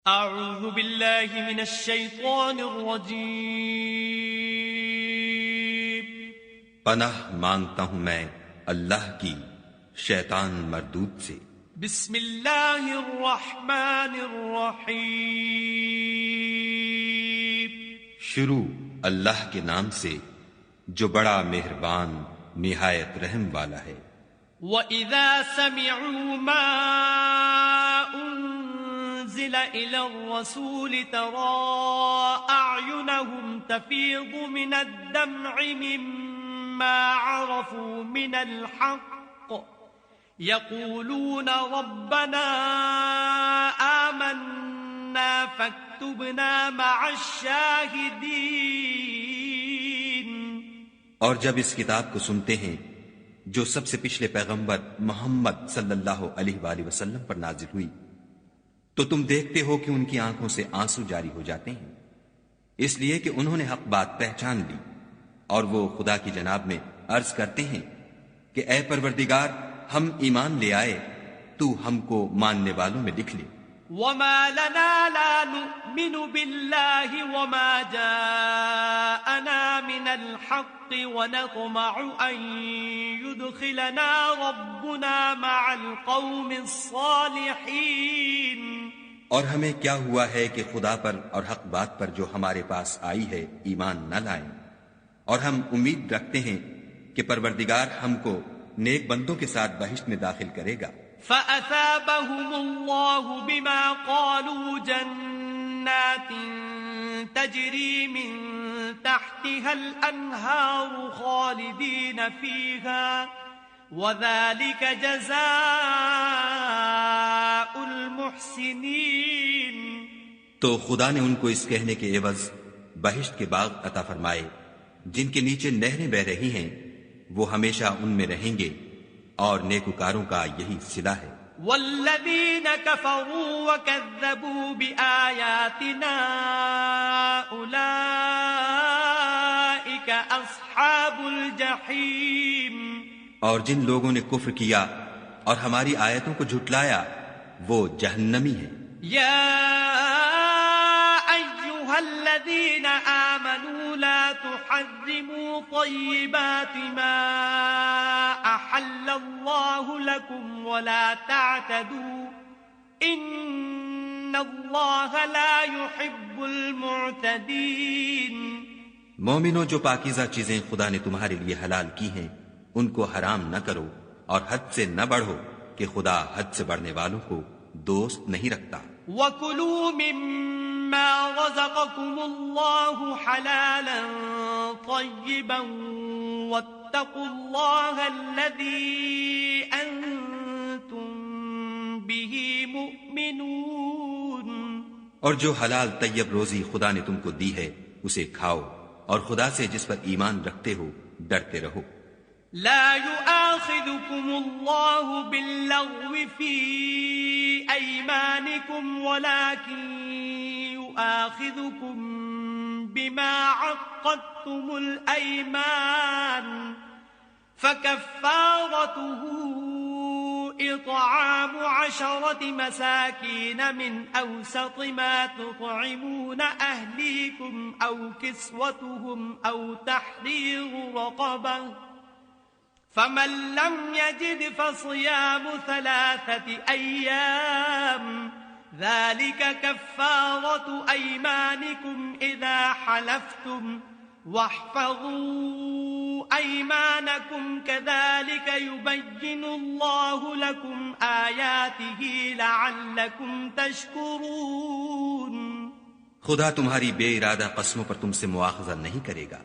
اعوذ باللہ من الشیطان الرجیم، پناہ مانگتا ہوں میں اللہ کی شیطان مردود سے۔ بسم اللہ الرحمن الرحیم، شروع اللہ کے نام سے جو بڑا مہربان نہایت رحم والا ہے۔ وَإِذَا سَمِعُوا مَا أُنزِلَ إِلَى الرَّسُولِ تَرَىٰ أَعْيُنَهُمْ تَفِيضُ مِنَ الدَّمْعِ مِمَّا عَرَفُوا مِنَ الْحَقِّ يَقُولُونَ رَبَّنَا آمَنَّا فَاكْتُبْنَا مَعَ الشَّاهِدِينَ۔ اور جب اس کتاب کو سنتے ہیں جو سب سے پچھلے پیغمبر محمد صلی اللہ علیہ وآلہ وسلم پر نازل ہوئی، تو تم دیکھتے ہو کہ ان کی آنکھوں سے آنسو جاری ہو جاتے ہیں، اس لیے کہ انہوں نے حق بات پہچان لی، اور وہ خدا کی جناب میں عرض کرتے ہیں کہ اے پروردگار، ہم ایمان لے آئے، تو ہم کو ماننے والوں میں لکھ لے۔ وَمَا لَنَا لَا نُؤْمِنُ بِاللَّهِ وَمَا جَاءَنَا مِنَ الْحَقِّ وَنَطْمَعُ أَن يُدْخِلَنَا رَبُّنَا مَعَ الْقَوْمِ الصَّالِحِينَ۔ اور ہمیں کیا ہوا ہے کہ خدا پر اور حق بات پر جو ہمارے پاس آئی ہے ایمان نہ لائیں، اور ہم امید رکھتے ہیں کہ پروردگار ہم کو نیک بندوں کے ساتھ بہشت میں داخل کرے گا۔ فَأَثَابَهُمُ اللَّهُ بِمَا قَالُوا جَنَّاتٍ تَجْرِي مِن تَحْتِهَا الْأَنْهَارُ خَالِدِينَ فِيهَا وَذَلِكَ جَزَاءُ الْمُحْسِنِينَ۔ تو خدا نے ان کو اس کہنے کے عوض بہشت کے باغ عطا فرمائے جن کے نیچے نہریں بہ رہی ہیں، وہ ہمیشہ ان میں رہیں گے، اور نیکوکاروں کا یہی صلہ ہے۔ وَالَّذِينَ كَفَرُوا وَكَذَّبُوا بِآيَاتِنَا أُولَئِكَ أَصْحَابُ الْجَحِيمِ۔ اور جن لوگوں نے کفر کیا اور ہماری آیتوں کو جھٹلایا وہ جہنمی ہیں۔ یا أيها الذين آمنوا لا تحرموا طيبات ما أحل الله لكم ولا تعتدوا إن الله لا يحب المعتدين۔ مومنوں، جو پاکیزہ چیزیں خدا نے تمہارے لیے حلال کی ہیں ان کو حرام نہ کرو، اور حد سے نہ بڑھو کہ خدا حد سے بڑھنے والوں کو دوست نہیں رکھتا۔ وَكُلُوا مِمَّا رَزَقَكُمُ اللَّهُ حَلَالًا طَيِّبًا وَاتَّقُوا اللَّهَ الَّذِي أَنتُم بِهِ مُؤْمِنُونَ۔ اور جو حلال طیب روزی خدا نے تم کو دی ہے اسے کھاؤ، اور خدا سے جس پر ایمان رکھتے ہو ڈرتے رہو۔ لا يؤاخذكم الله باللغو في أيمانكم ولكن يؤاخذكم بما عقدتم الأيمان فكفارته إطعام 10 مساكين من أوسط ما تطعمون أهليكم أو كسوتهم أو تحرير رقبة فمن لم يجد فصيام 3 أيام ذلك كفارة أيمانكم إذا حلفتم واحفظوا أيمانكم كذلك يبين الله لكم آياته لعلكم تشكرون۔ خدا تمہاری بے ارادہ قسموں پر تم سے مواخذہ نہیں کرے گا،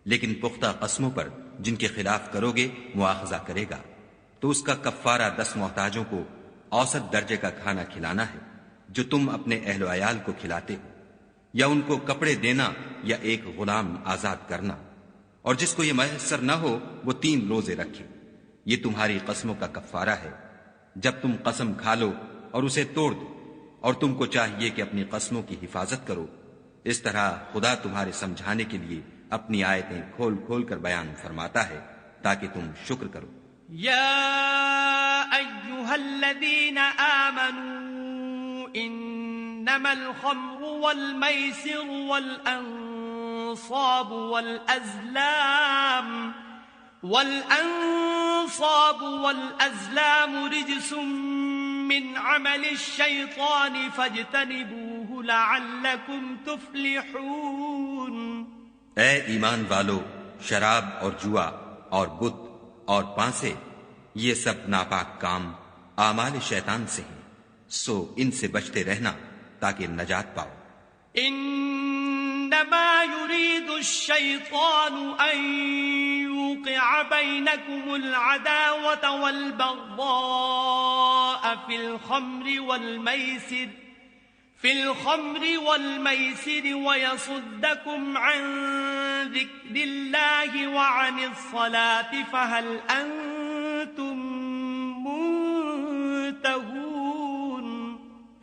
لیکن پختہ قسموں پر جن کے خلاف کرو گے مواخذہ کرے گا، تو اس کا کفارہ 10 محتاجوں کو اوسط درجے کا کھانا کھلانا ہے جو تم اپنے اہل و عیال کو کھلاتے ہو، یا ان کو کپڑے دینا یا ایک غلام آزاد کرنا، اور جس کو یہ میسر نہ ہو وہ 3 روزے رکھے۔ یہ تمہاری قسموں کا کفارہ ہے جب تم قسم کھا لو اور اسے توڑ دو، اور تم کو چاہیے کہ اپنی قسموں کی حفاظت کرو۔ اس طرح خدا تمہارے سمجھانے کے لیے اپنی آیتیں کھول کھول کر بیان فرماتا ہے تاکہ تم شکر کرو۔ یا ایھا الذین آمنوا ان إنما الخمر والميسر والأنصاب والأزلام رجس من عمل الشيطان فاجتنبوه لعلكم تفلحون. اے ایمان والو، شراب اور جوا اور بت اور پانسے یہ سب ناپاک کام اعمال شیطان سے ہیں، سو ان سے بچتے رہنا تاکہ نجات پاؤ. انما يريد الشيطان ان يوقع بينكم العداوة والبغضاء في الخمر والميسر ويصدكم عن ذكر الله وعن الصلاة فهل أنتم منتهون.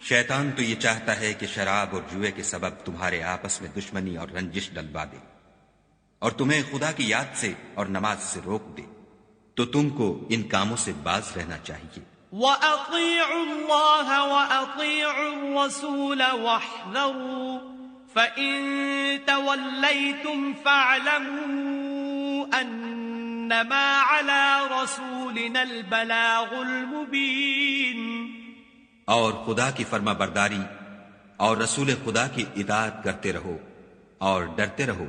شیطان تو یہ چاہتا ہے کہ شراب اور جوئے کے سبب تمہارے آپس میں دشمنی اور رنجش ڈلوا دے اور تمہیں خدا کی یاد سے اور نماز سے روک دے، تو تم کو ان کاموں سے باز رہنا چاہیے. وَأَطِيعُوا اللَّهَ وَأَطِيعُوا الرَّسُولَ وَاحْذَرُوا فَإِن تَوَلَّيْتُمْ فَاعْلَمُوا أَنَّمَا عَلَى رَسُولِنَا الْبَلَاغُ الْمُبِينُ. اور خدا کی فرما برداری اور رسول خدا کی اطاعت کرتے رہو اور ڈرتے رہو.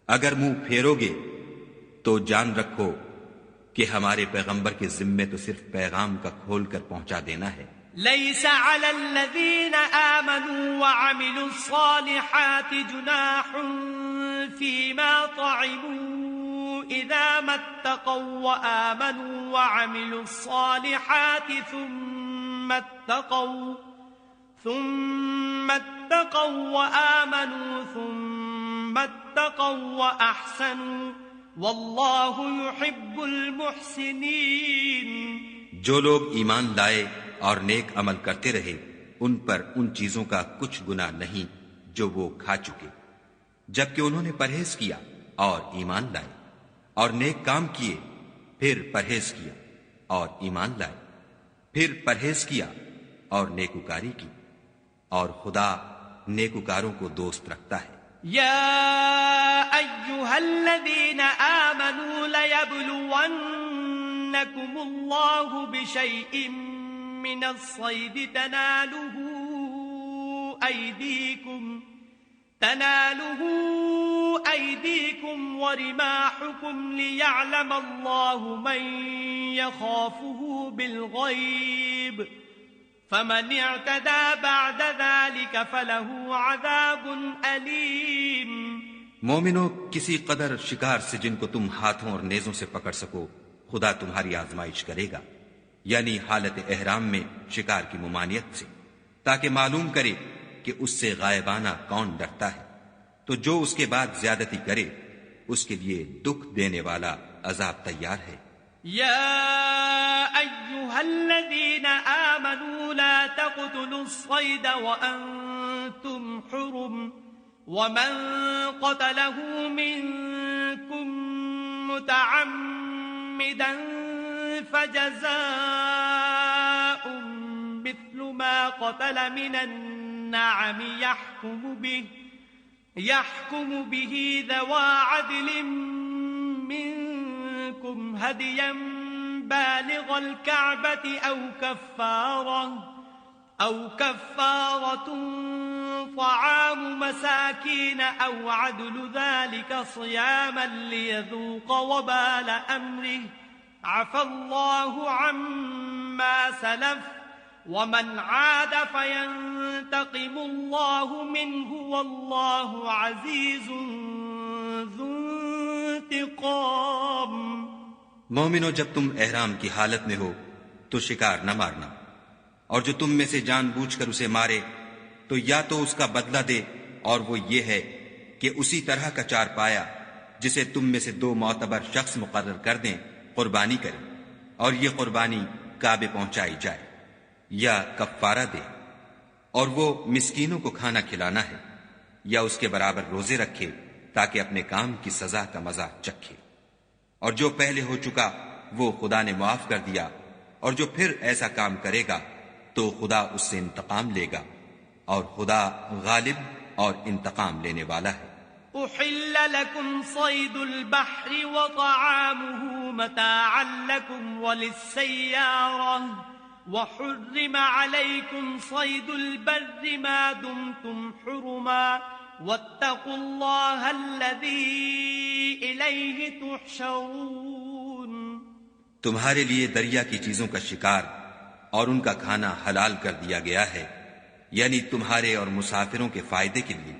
اگر منہ پھیرو گے تو جان رکھو کہ ہمارے پیغمبر کے ذمے تو صرف پیغام کا کھول کر پہنچا دینا ہے. ليس على الذين آمنوا وعملوا الصالحات جناح فيما طعموا إذا ما اتقوا وآمنوا وعملوا الصالحات ثم اتقوا وآمنوا ثم اتقوا وأحسنوا والله يحب المحسنين. جو لوگ ایمان لائے اور نیک عمل کرتے رہے ان پر ان چیزوں کا کچھ گناہ نہیں جو وہ کھا چکے، جبکہ انہوں نے پرہیز کیا اور ایمان لائے اور نیک کام کیے، پھر پرہیز کیا اور ایمان لائے، پھر پرہیز کیا اور نیکوکاری کی، اور خدا نیکوکاروں کو دوست رکھتا ہے. يا أيها الذين آمنوا ليبلونكم الله بشيء من الصيد تناله أيديكم ورماحكم ليعلم الله من يخافه بالغيب فمن اعتدى بعد ذلك فله عذاب أليم. مومنو، کسی قدر شکار سے جن کو تم ہاتھوں اور نیزوں سے پکڑ سکو خدا تمہاری آزمائش کرے گا، یعنی حالت احرام میں شکار کی ممانعت سے، تاکہ معلوم کرے کہ اس سے غائبانہ کون ڈرتا ہے. تو جو اس کے بعد زیادتی کرے اس کے لیے دکھ دینے والا عذاب تیار ہے. يا أيها الذين آمنوا لا تقتلوا الصيد وأنتم حرم ومن قتله منكم متعمدا فجزاء مثل ما قتل من النعم يحكم به ذوى عدل منكم هديا بالغ الكعبة أو كفارة طعام مساكين أو عدل ذلك صياما ليذوق وبال أمره عفى الله عما سلف ومن عاد فينتقم الله منه والله عزيز ذو انتقام. مومنو، جب تم احرام کی حالت میں ہو تو شکار نہ مارنا، اور جو تم میں سے جان بوجھ کر اسے مارے تو یا تو اس کا بدلہ دے، اور وہ یہ ہے کہ اسی طرح کا چار پایا جسے تم میں سے 2 معتبر شخص مقرر کر دیں قربانی کرے، اور یہ قربانی کعبے پہنچائی جائے، یا کفارہ دے، اور وہ مسکینوں کو کھانا کھلانا ہے، یا اس کے برابر روزے رکھے تاکہ اپنے کام کی سزا کا مزہ چکھے. اور جو پہلے ہو چکا وہ خدا نے معاف کر دیا، اور جو پھر ایسا کام کرے گا تو خدا اس سے انتقام لے گا، اور خدا غالب اور انتقام لینے والا ہے۔ أحل لكم صيد البحر وطعامه متاعا لكم وللسيارة وحرم عليكم صيد البر ما دمتم حرما واتقوا الله الذي إليه تحشرون۔ تمہارے لیے دریا کی چیزوں کا شکار اور ان کا کھانا حلال کر دیا گیا ہے، یعنی تمہارے اور مسافروں کے فائدے کے لیے،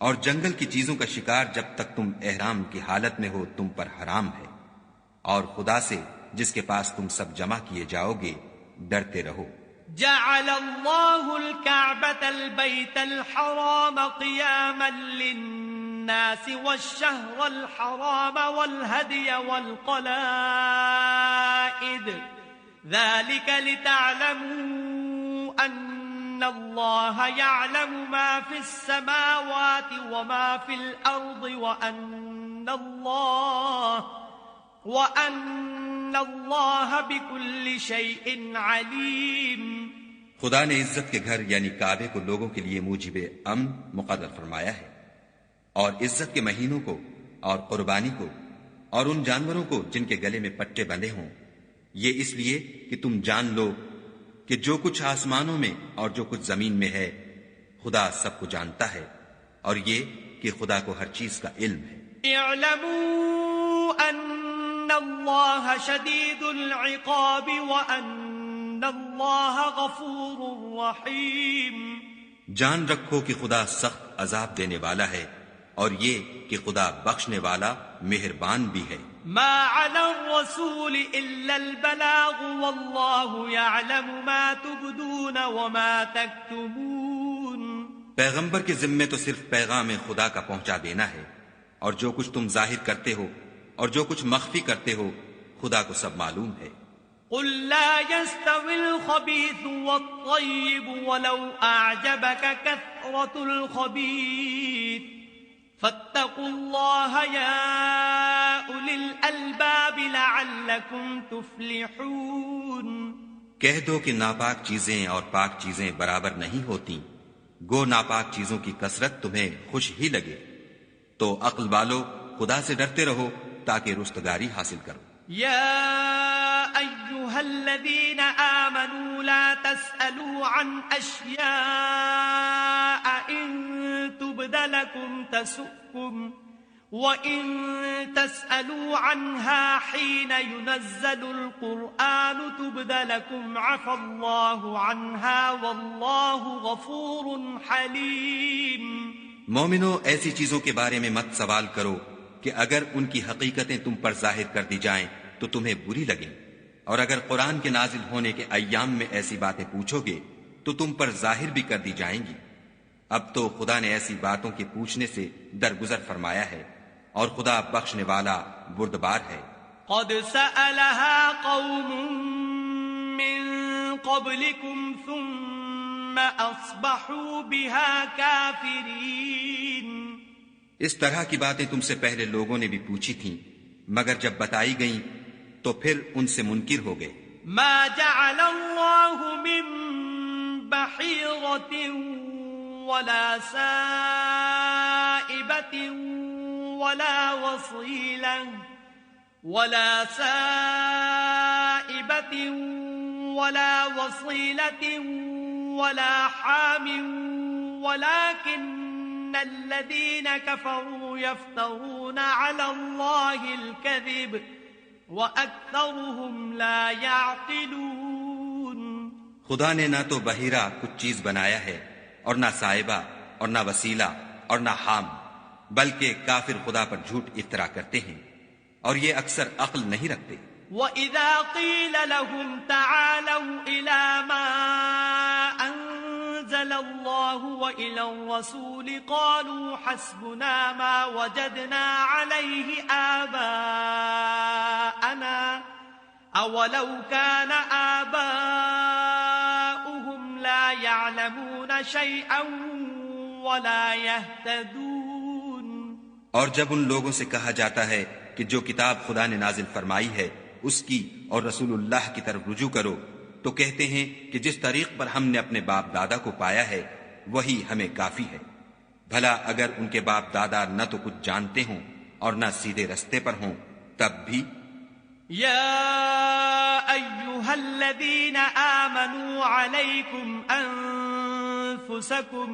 اور جنگل کی چیزوں کا شکار جب تک تم احرام کی حالت میں ہو تم پر حرام ہے، اور خدا سے جس کے پاس تم سب جمع کیے جاؤ گے ڈرتے رہو۔ جعل الله الكعبة البيت الحرام قياما للناس والشهر الحرام والهدي والقلائد ذلك لتعلموا أن الله يعلم ما في السماوات وما في الأرض وَأَنَّ اللَّهَ بِكُلِّ شَيْءٍ عَلِيمٌ۔ خدا نے عزت کے گھر یعنی کعبے کو لوگوں کے لیے موجب امن مقرر فرمایا ہے، اور عزت کے مہینوں کو اور قربانی کو اور ان جانوروں کو جن کے گلے میں پٹے بندھے ہوں، یہ اس لیے کہ تم جان لو کہ جو کچھ آسمانوں میں اور جو کچھ زمین میں ہے خدا سب کو جانتا ہے، اور یہ کہ خدا کو ہر چیز کا علم ہے۔ اعلموا ان اللہ شدید العقاب وان اللہ غفور رحیم۔ جان رکھو کہ خدا سخت عذاب دینے والا ہے، اور یہ کہ خدا بخشنے والا مہربان بھی ہے۔ ما علی الرسول الا البلاغ واللہ یعلم ما تبدون وما تکتمون۔ پیغمبر کے ذمے تو صرف پیغام خدا کا پہنچا دینا ہے، اور جو کچھ تم ظاہر کرتے ہو اور جو کچھ مخفی کرتے ہو خدا کو سب معلوم ہے۔ قل لا يستوي الخبيث والطيب ولو أعجبك كثرة الخبيث فاتقوا الله يا أولي الألباب لعلكم تفلحون۔ کہہ دو کہ ناپاک چیزیں اور پاک چیزیں برابر نہیں ہوتی، گو ناپاک چیزوں کی کثرت تمہیں خوش ہی لگے، تو عقل والو خدا سے ڈرتے رہو تاکہ رستگاری حاصل کرو۔ يا أيها الذين آمنوا لا تسألوا عن أشياء إن تبد لكم تسؤكم وإن تسألوا عنها حين ينزل القرآن تبد لكم عفى الله عنها والله غفور حليم۔ مومنو، ایسی چیزوں کے بارے میں مت سوال کرو کہ اگر ان کی حقیقتیں تم پر ظاہر کر دی جائیں تو تمہیں بری لگیں، اور اگر قرآن کے نازل ہونے کے ایام میں ایسی باتیں پوچھو گے تو تم پر ظاہر بھی کر دی جائیں گی۔ اب تو خدا نے ایسی باتوں کے پوچھنے سے درگزر فرمایا ہے، اور خدا بخشنے والا بردبار ہے۔ قد سألها قوم من قبلكم ثم أصبحوا بها كافرين۔ اس طرح کی باتیں تم سے پہلے لوگوں نے بھی پوچھی تھیں، مگر جب بتائی گئیں تو پھر ان سے منکر ہو گئے۔ ما جعل الله من بحيرة ولا سائبة ولا وصيلة ولا حام ولكن الذين كفروا يفترون على الله الكذب وأكثرهم لا يعقلون۔ خدا نے نہ تو بحیرہ کچھ چیز بنایا ہے، اور نہ صائبہ اور نہ وسیلہ اور نہ حام، بلکہ کافر خدا پر جھوٹ افترا کرتے ہیں، اور یہ اکثر عقل نہیں رکھتے۔ وَإِذَا قِيلَ لَهُمْ تَعَالَوْا إِلَى مَا أَنزَلَ اللَّهُ وَإِلَى الرَّسُولِ قَالُوا حَسْبُنَا مَا وَجَدْنَا عَلَيْهِ آبَاءَنَا أَوَلَوْ كَانَ آبَاؤُهُمْ لَا يَعْلَمُونَ شَيْئًا وَلَا يَهْتَدُونَ۔ اور جب ان لوگوں سے کہا جاتا ہے کہ جو کتاب خدا نے نازل فرمائی ہے اس کی اور رسول اللہ کی طرف رجوع کرو، تو کہتے ہیں کہ جس طریق پر ہم نے اپنے باپ دادا کو پایا ہے وہی ہمیں کافی ہے۔ بھلا اگر ان کے باپ دادا نہ تو کچھ جانتے ہوں اور نہ سیدھے رستے پر ہوں تب بھی۔ يا أيها الذين آمنوا عليكم أنفسكم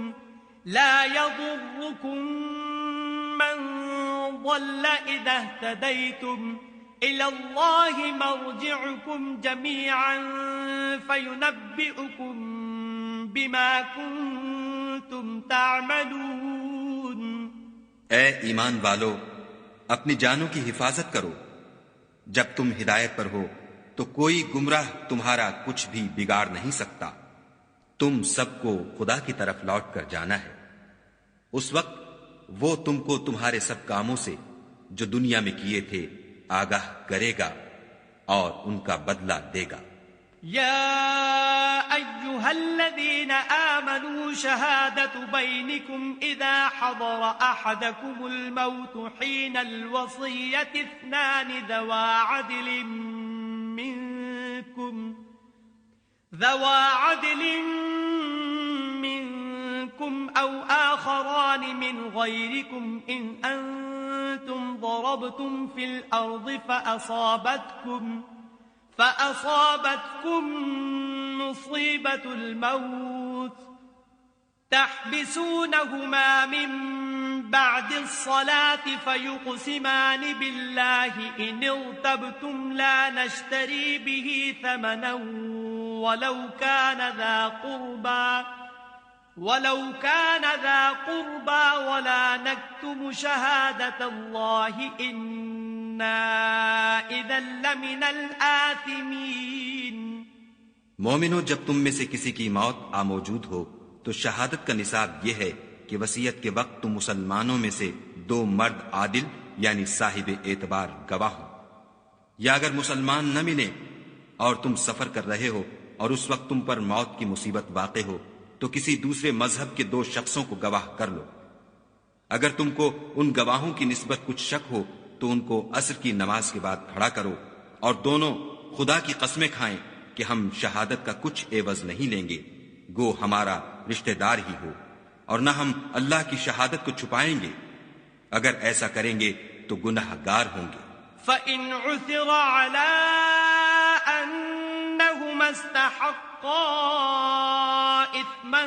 لا يضركم من ضل إذا اهتديتم إلى الله مرجعكم جميعا فينبئكم بما كنتم تعملون۔ اے ایمان والو، اپنی جانوں کی حفاظت کرو۔ جب تم ہدایت پر ہو تو کوئی گمراہ تمہارا کچھ بھی بگاڑ نہیں سکتا۔ تم سب کو خدا کی طرف لوٹ کر جانا ہے۔ اس وقت وہ تم کو تمہارے سب کاموں سے جو دنیا میں کیے تھے آگاہ کرے گا اور ان کا بدلہ دے گا۔ يا أيها الذين آمنوا شهادة بينكم إذا حضر أحدكم الموت حين الوصية اثنان ذوا عدل منكم أو آخران من غيركم إن أنتم ضربتم في الأرض فأصابتكم مصيبة الموت تحبسونهما من بعد الصلاة فيقسمان بالله إن ارتبتم لا نشتري به ثمنا ولو كان ذا قربى ولا نكتم شهادة الله إنا إذا لمن الآثمين۔ مومنو، جب تم میں سے کسی کی موت موجود ہو تو شہادت کا نصاب یہ ہے کہ وصیت کے وقت تم مسلمانوں میں سے 2 مرد عادل یعنی صاحب اعتبار گواہ ہو، یا اگر مسلمان نہ ملے اور تم سفر کر رہے ہو اور اس وقت تم پر موت کی مصیبت واقع ہو تو کسی دوسرے مذہب کے 2 شخصوں کو گواہ کر لو۔ اگر تم کو ان گواہوں کی نسبت کچھ شک ہو تو ان کو عصر کی نماز کے بعد کھڑا کرو اور دونوں خدا کی قسمیں کھائیں کہ ہم شہادت کا کچھ عوض نہیں لیں گے، گو ہمارا رشتہ دار ہی ہو، اور نہ ہم اللہ کی شہادت کو چھپائیں گے۔ اگر ایسا کریں گے تو گناہ گار ہوں گے۔ فَإِنْ عُثِرَ عَلَىٰ أَنَّهُمَا اسْتَحَقَّا إِثْمًا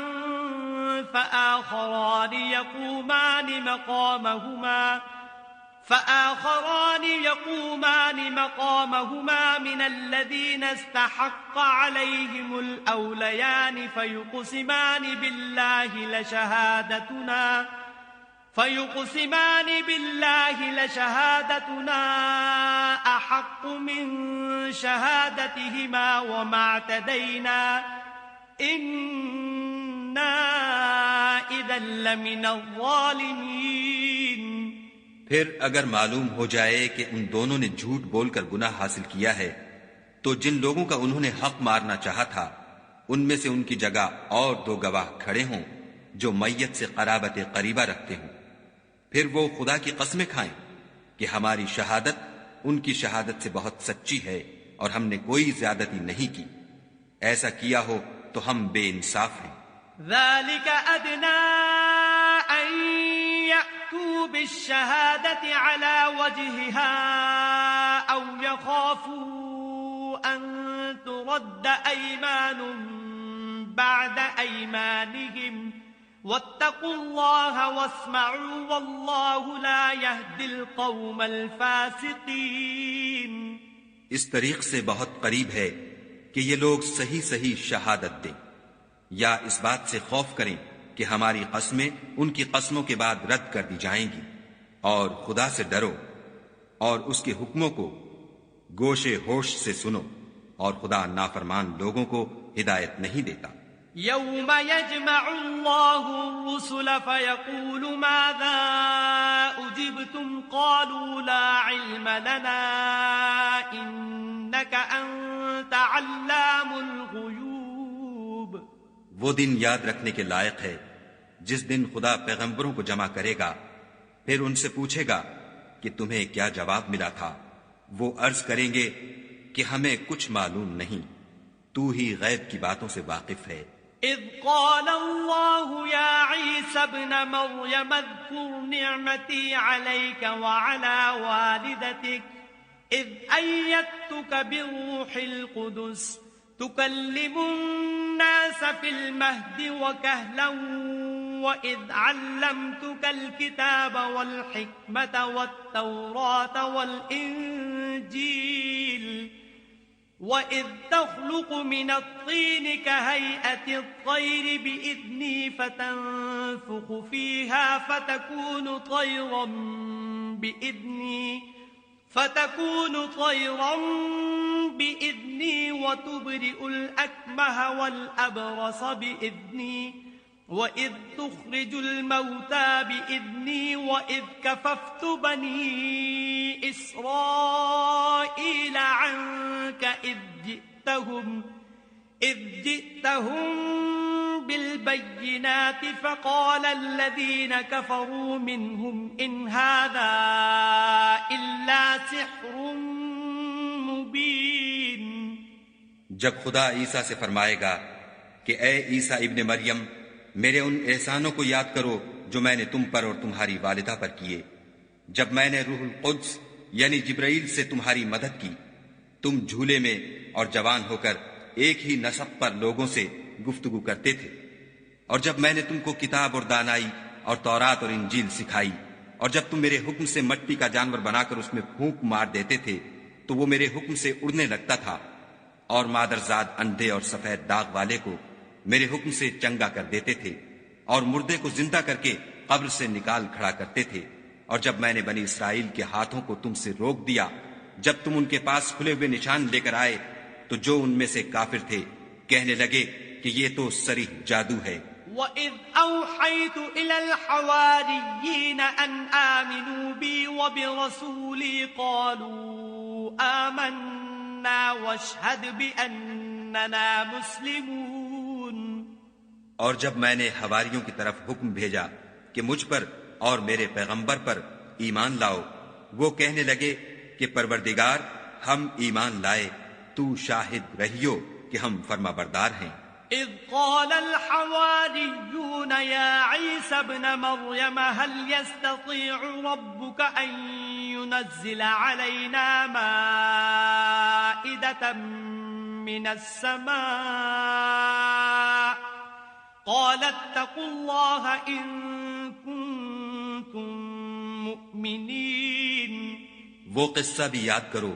فَآخَرَانِ يقومان مقامهما من الذين استحق عليهم الأوليان فيقسمان بالله لشهادتنا أحق من شهادتهما وما اعتدينا إنا إذا لمن الظالمين۔ پھر اگر معلوم ہو جائے کہ ان دونوں نے جھوٹ بول کر گناہ حاصل کیا ہے تو جن لوگوں کا انہوں نے حق مارنا چاہا تھا ان میں سے ان کی جگہ اور 2 گواہ کھڑے ہوں جو میت سے قرابت قریبہ رکھتے ہوں، پھر وہ خدا کی قسمیں کھائیں کہ ہماری شہادت ان کی شہادت سے بہت سچی ہے اور ہم نے کوئی زیادتی نہیں کی۔ ایسا کیا ہو تو ہم بے انصاف ہیں۔ ذَلِكَ أَدْنَىٰ أَن يَأْتُوا بِالشَّهَادَةِ عَلَىٰ وَجْهِهَا أَوْ يَخَافُوا أَن تُرَدَّ أَيْمَانٌ بَعْدَ أَيْمَانِهِمْ وَاتَّقُوا اللَّهَ وَاسْمَعُوا وَاللَّهُ لَا يَهْدِي الْقَوْمَ الْفَاسِقِينَ۔ اس طریق سے بہت قریب ہے کہ یہ لوگ صحیح شہادت دیں، یا اس بات سے خوف کریں کہ ہماری قسمیں ان کی قسموں کے بعد رد کر دی جائیں گی، اور خدا سے ڈرو اور اس کے حکموں کو گوشے ہوش سے سنو، اور خدا نافرمان لوگوں کو ہدایت نہیں دیتا۔ يوم يجمع الله الرسل فيقول ماذا أجبتم قالوا لا علم لنا إنك أنت علام الغيوب۔ وہ دن یاد رکھنے کے لائق ہے جس دن خدا پیغمبروں کو جمع کرے گا، پھر ان سے پوچھے گا کہ تمہیں کیا جواب ملا تھا۔ وہ عرض کریں گے کہ ہمیں کچھ معلوم نہیں، تو ہی غیب کی باتوں سے واقف ہے۔ إذ قال الله يا عيسى ابن مريم اذكر نعمتي عليك وعلى والدتك إذ أيدتك بالروح القدس تكلم الناس في المهد وكهلا وإذ علمتك الكتاب والحكمة والتوراة والإنجيل وإذ تخلق من الطين كهيئة الطير بإذني فتنفخ فيها فتكون طيرا بإذني وتبرئ الأكمه والأبرص بإذني وإذ تخرج الموتى بإذني وإذ كففت بني إسرائيل عنك إذ جئتهم بالبينات فقال الذين كفروا منهم إن هذا إلا سحر مبين. جب خدا عیسیٰ سے فرمائے گا کہ اے عیسیٰ ابن مریم، میرے ان احسانوں کو یاد کرو جو میں نے تم پر اور تمہاری والدہ پر کیے، جب میں نے روح القدس یعنی جبرائیل سے تمہاری مدد کی، تم جھولے میں اور جوان ہو کر ایک ہی نسق پر لوگوں سے گفتگو کرتے تھے، اور جب میں نے تم کو کتاب اور دانائی اور تورات اور انجیل سکھائی، اور جب تم میرے حکم سے مٹی کا جانور بنا کر اس میں پھونک مار دیتے تھے تو وہ میرے حکم سے اڑنے لگتا تھا، اور مادرزاد اندھے اور سفید داغ والے کو میرے حکم سے چنگا کر دیتے تھے، اور مردے کو زندہ کر کے قبر سے نکال کھڑا کرتے تھے، اور جب میں نے بنی اسرائیل کے ہاتھوں کو تم سے روک دیا جب تم ان کے پاس کھلے ہوئے نشان لے کر آئے، تو جو ان میں سے کافر تھے کہنے لگے کہ یہ تو صریح جادو ہے. وَإِذْ أَوْحَيْتُ إِلَى الْحَوَارِيِّينَ أَنْ آمِنُوا بِي وَبِرَسُولِي قَالُوا آمَنَّا وَاشْهَدْ بِأَنَّنَا مُسْلِمُونَ. اور جب میں نے حواریوں کی طرف حکم بھیجا کہ مجھ پر اور میرے پیغمبر پر ایمان لاؤ، وہ کہنے لگے کہ پروردگار ہم ایمان لائے، تو شاہد رہیو کہ ہم فرما بردار ہیں. اذ قال الحواريون يا عيسى ابن مريم هل يستطيع ربك أن ينزل علينا مائدة من السماء قال اتقوا الله إن كنتم مؤمنين. وہ قصہ بھی یاد کرو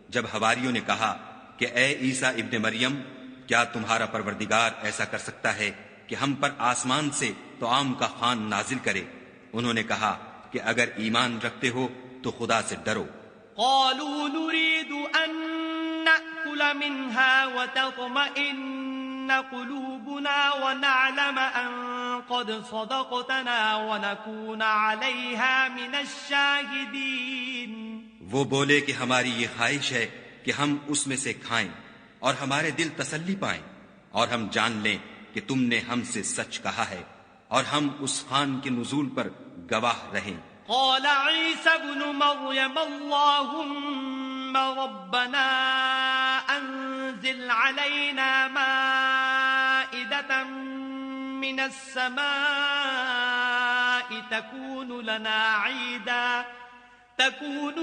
جب حواریوں نے کہا کہ اے عیسیٰ ابن مریم، کیا تمہارا پروردگار ایسا کر سکتا ہے کہ ہم پر آسمان سے طعام کا خوان نازل کرے؟ انہوں نے کہا کہ اگر ایمان رکھتے ہو تو خدا سے ڈرو. قالوا نريد أن نأكل منها وتطمئن قلوبنا ونعلم أن قد صدقتنا ونكون عليها من الشاهدين. وہ بولے کہ ہماری یہ خواہش ہے کہ ہم اس میں سے کھائیں اور ہمارے دل تسلی پائیں، اور ہم جان لیں کہ تم نے ہم سے سچ کہا ہے، اور ہم اس خوان کے نزول پر گواہ رہیں. قال عيسى ابن مريم اللهم ربنا أنزل علينا مائدة من السماء تكون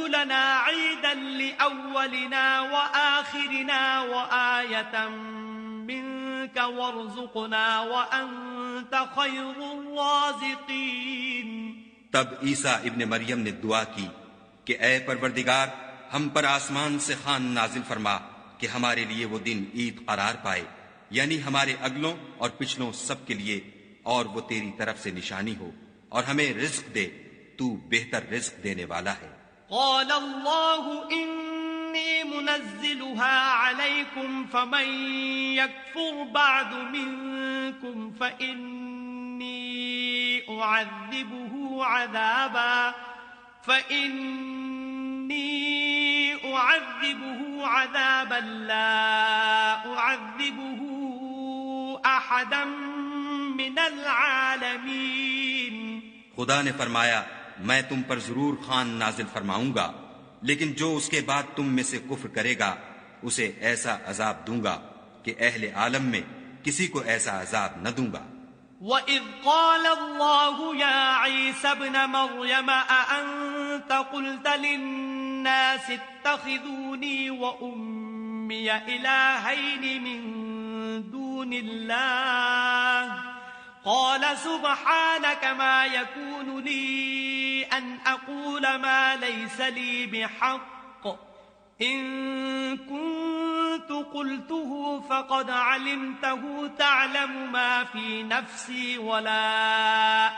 لنا عيدا لأولنا وآخرنا وآية منك وارزقنا وأنت خير الرازقين. تب عیسیٰ ابن مریم نے دعا کی کہ اے پروردگار ہم پر آسمان سے خوان نازل فرما کہ ہمارے لیے وہ دن عید قرار پائے، یعنی ہمارے اگلوں اور پچھلوں سب کے لیے، اور وہ تیری طرف سے نشانی ہو، اور ہمیں رزق دے، تو بہتر رزق دینے والا ہے. قال الله إني منزلها عليكم فمن يكفر بعد منكم فإني أعذبه عذابا لا أعذبه أحدا من العالمين. خدا نے فرمایا میں تم پر ضرور خوان نازل فرماؤں گا، لیکن جو اس کے بعد تم میں سے کفر کرے گا اسے ایسا عذاب دوں گا کہ اہل عالم میں کسی کو ایسا عذاب نہ دوں گا۔ وَإِذْ قَالَ اللَّهُ يَا عِيسَى ابْنَ مَرْيَمَ أَأَنْتَ قُلْتَ لِلنَّاسِ اتَّخِذُونِي وَأُمِّيَ إِلَٰهَيْنِ مِن دُونِ اللَّهِ قَالَ سُبْحَانَكَ مَا يَكُونُ لِي أَنْ أَقُولَ مَا لَيْسَ لِي بِحَقٍّ إِن كُنتُ قُلْتُهُ فَقَدْ عَلِمْتَهُ تَعْلَمُ مَا فِي نَفْسِي وَلَا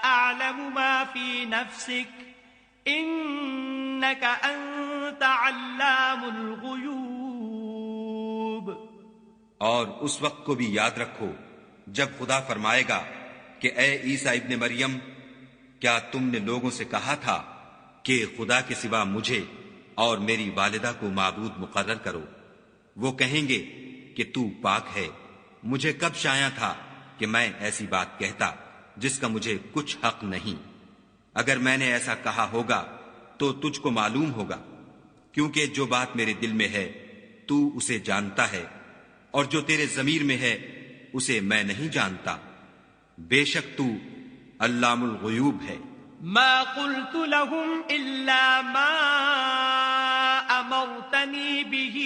أَعْلَمُ مَا فِي نَفْسِكَ إِنَّكَ أَنْتَ عَلَّامُ الْغُيُوبِ۔ اور اس وقت کو بھی یاد رکھو جب خدا فرمائے گا کہ اے عیسیٰ ابن مریم، کیا تم نے لوگوں سے کہا تھا کہ خدا کے سوا مجھے اور میری والدہ کو معبود مقرر کرو؟ وہ کہیں گے کہ تو پاک ہے، مجھے کب شایع تھا کہ میں ایسی بات کہتا جس کا مجھے کچھ حق نہیں۔ اگر میں نے ایسا کہا ہوگا تو تجھ کو معلوم ہوگا، کیونکہ جو بات میرے دل میں ہے تو اسے جانتا ہے، اور جو تیرے ضمیر میں ہے اسے میں نہیں جانتا۔ بے شک تو علام الغیوب ہے۔ ما قلت لهم إلا ما أمرتني به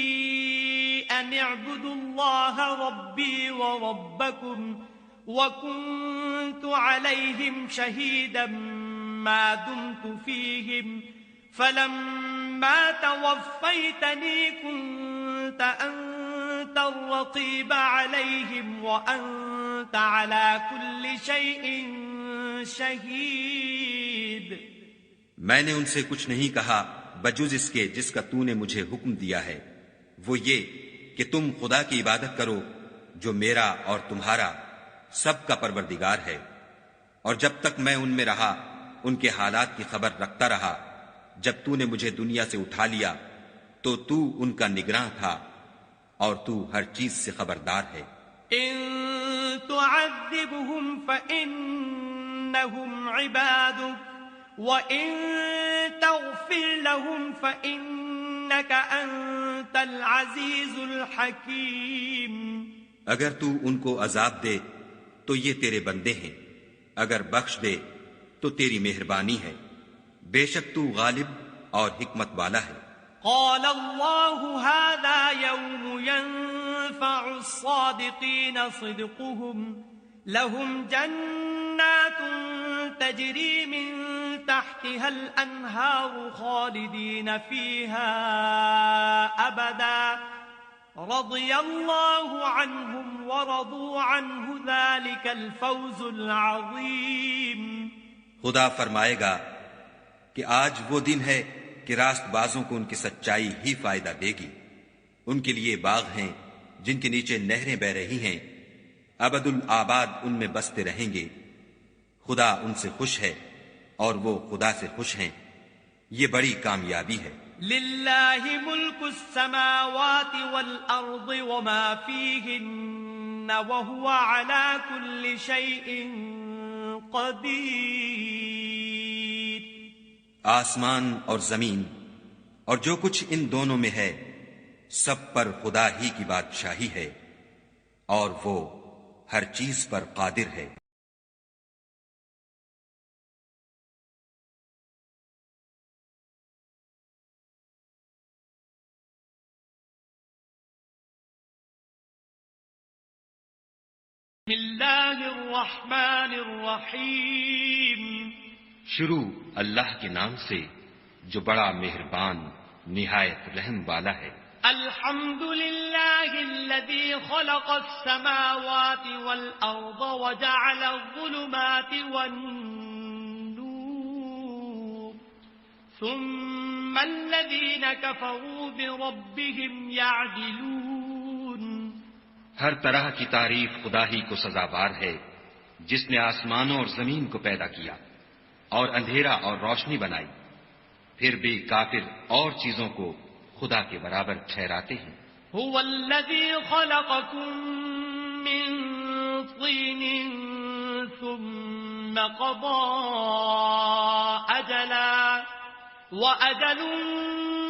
أن اعبدوا الله ربي وربكم وكنت عليهم شهيدا ما دمت فيهم فلما توفيتني كنت أنت الرقيب عليهم وأنت على كل شيء شہید۔ میں نے ان سے کچھ نہیں کہا بجز اس کے جس کا تو نے مجھے حکم دیا ہے، وہ یہ کہ تم خدا کی عبادت کرو جو میرا اور تمہارا سب کا پروردگار ہے، اور جب تک میں ان میں رہا ان کے حالات کی خبر رکھتا رہا۔ جب تو نے مجھے دنیا سے اٹھا لیا تو تو ان کا نگراں تھا، اور تو ہر چیز سے خبردار ہے۔ ان تعذبهم فإنهم عبادك وإن تغفر لهم فإنك أنت العزيز الحكيم۔ اگر تو ان کو عذاب دے تو یہ تیرے بندے ہیں، اگر بخش دے تو تیری مہربانی ہے، بے شک تو غالب اور حکمت والا ہے۔ قال الله هذا يوم ينفع الصادقين صدقهم لهم جنات تجري من تحتها الأنهار خالدين فيها أبدا رضي الله عنهم ورضوا عنه ذلك الفوز العظيم۔ خدا فرمائے گا کہ آج وہ دن ہے کہ راست بازوں کو ان کی سچائی ہی فائدہ دے گی۔ ان کے لیے باغ ہیں جن کے نیچے نہریں بہ رہی ہیں، ابد الآباد ان میں بستے رہیں گے۔ خدا ان سے خوش ہے اور وہ خدا سے خوش ہیں، یہ بڑی کامیابی ہے۔ للہ ملک السماوات والارض وما فیہن وہو علی کل شیء قدیر۔ آسمان اور زمین اور جو کچھ ان دونوں میں ہے سب پر خدا ہی کی بادشاہی ہے، اور وہ ہر چیز پر قادر ہے۔ بسم اللہ الرحمن الرحیم۔ شروع اللہ کے نام سے جو بڑا مہربان نہایت رحم والا ہے۔ الحمد للہ الذی خلق السماوات والارض وجعل الظلمات والنور ثم الذین کفروا بربهم یعدلون۔ ہر طرح کی تعریف خدا ہی کو سزاوار ہے جس نے آسمانوں اور زمین کو پیدا کیا اور اندھیرا اور روشنی بنائی، پھر بھی کافر اور چیزوں کو خدا کے برابر ٹھہراتے ہیں۔ هو الذی خلقکم من طین ثم قضى اجلا واجل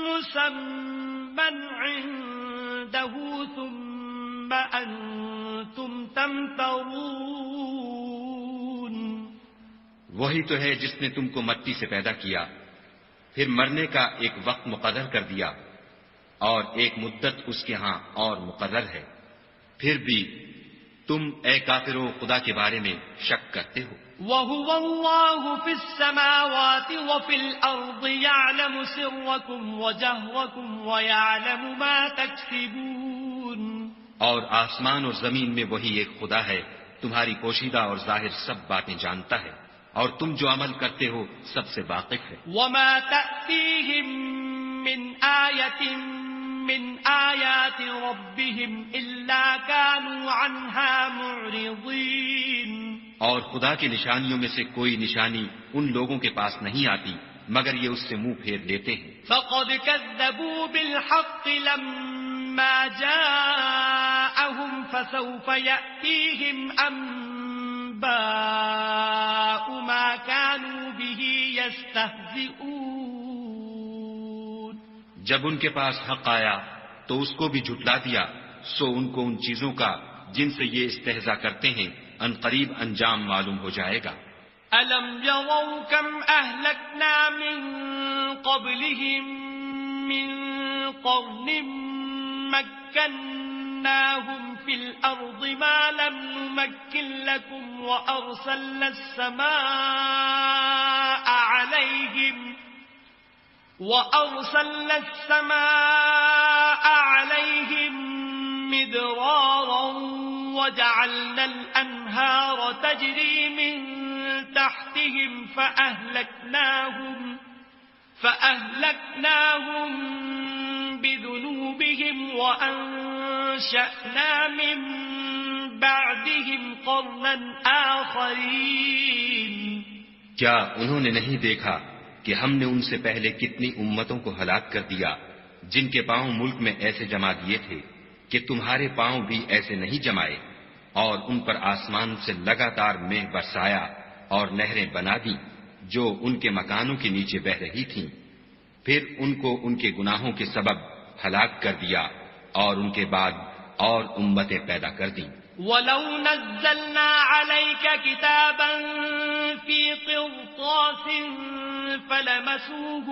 مسمى عنده ثم ثم أنتم تمترون. وہی تو ہے جس نے تم کو مٹی سے پیدا کیا، پھر مرنے کا ایک وقت مقرر کر دیا، اور ایک مدت اس کے ہاں اور مقرر ہے، پھر بھی تم اے کافرو خدا کے بارے میں شک کرتے ہو. وَهُوَ اللَّهُ فِي السَّمَاوَاتِ وَفِي الْأَرْضِ يَعْلَمُ سِرَّكُمْ وَجَهْرَكُمْ وَيَعْلَمُ مَا تَكْسِبُونَ. اور آسمان اور زمین میں وہی ایک خدا ہے، تمہاری پوشیدہ اور ظاہر سب باتیں جانتا ہے، اور تم جو عمل کرتے ہو سب سے واقف ہے. وَمَا تَأْتِيهِم مِّنْ آيَةٍ مِّنْ آيَاتِ رَبِّهِمْ إِلَّا كَانُوا عَنْهَا مُعْرِضِينَ. اور خدا کی نشانیوں میں سے کوئی نشانی ان لوگوں کے پاس نہیں آتی مگر یہ اس سے منہ پھیر لیتے ہیں. فَقَدْ كَذَّبُوا بِالْحَقِّ لَمَّا جَاءَهُمْ فَسَوْفَ يَأْتِيهِمْ أَنبَاءُ مَا كَانُوا بِهِ يَسْتَهْزِئُونَ. جب ان کے پاس حق آیا تو اس کو بھی جھٹلا دیا، سو ان کو ان چیزوں کا جن سے یہ استہزاء کرتے ہیں ان قریب انجام معلوم ہو جائے گا. أَلَمْ يَرَوْا كَمْ أَهْلَكْنَا مِنْ قَبْلِهِمْ مِنْ قَرْنٍ مَكَّنَّاهُمْ فِي الْأَرْضِ مَا لَمْ نُمَكِّنْ لَكُمْ وَأَرْسَلْنَا السَّمَاءَ عَلَيْهِمْ مِدْرَارًا وَجَعَلْنَا الْأَنْهَارَ تَجْرِي مِنْ تَحْتِهِمْ فَأَهْلَكْنَاهُمْ بِذُنُوبِهِمْ وَأَنشَأْنَا مِنْ بَعْدِهِمْ قَرْنًا آخَرِينَ. کیا انہوں نے نہیں دیکھا کہ ہم نے ان سے پہلے کتنی امتوں کو ہلاک کر دیا جن کے پاؤں ملک میں ایسے جما دیے تھے کہ تمہارے پاؤں بھی ایسے نہیں جمائے، اور ان پر آسمان سے لگاتار مہ برسایا اور نہریں بنا دی جو ان کے مکانوں کے نیچے بہ رہی تھیں، پھر ان کو ان کے گناہوں کے سبب ہلاک کر دیا اور ان کے بعد اور امتیں پیدا کر دیں. وَلَوْ نَزَّلْنَا عَلَيْكَ كِتَابًا فِي قِرْطَاسٍ فَلَمَسُوهُ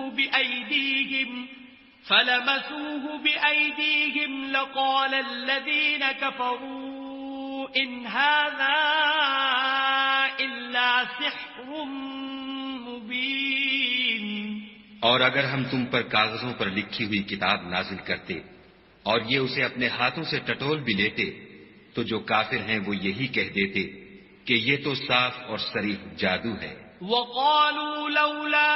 بِأَيْدِيهِمْ لَقَالَ الَّذِينَ كَفَرُوا إِنْ هَذَا إِلَّا سِحْرٌ مُبِينٌ. اور اگر ہم تم پر کاغذوں پر لکھی ہوئی کتاب نازل کرتے اور یہ اسے اپنے ہاتھوں سے ٹٹول بھی لیتے تو جو کافر ہیں وہ یہی کہہ دیتے کہ یہ تو صاف اور صریح جادو ہے. وَقَالُوا لَوْلَا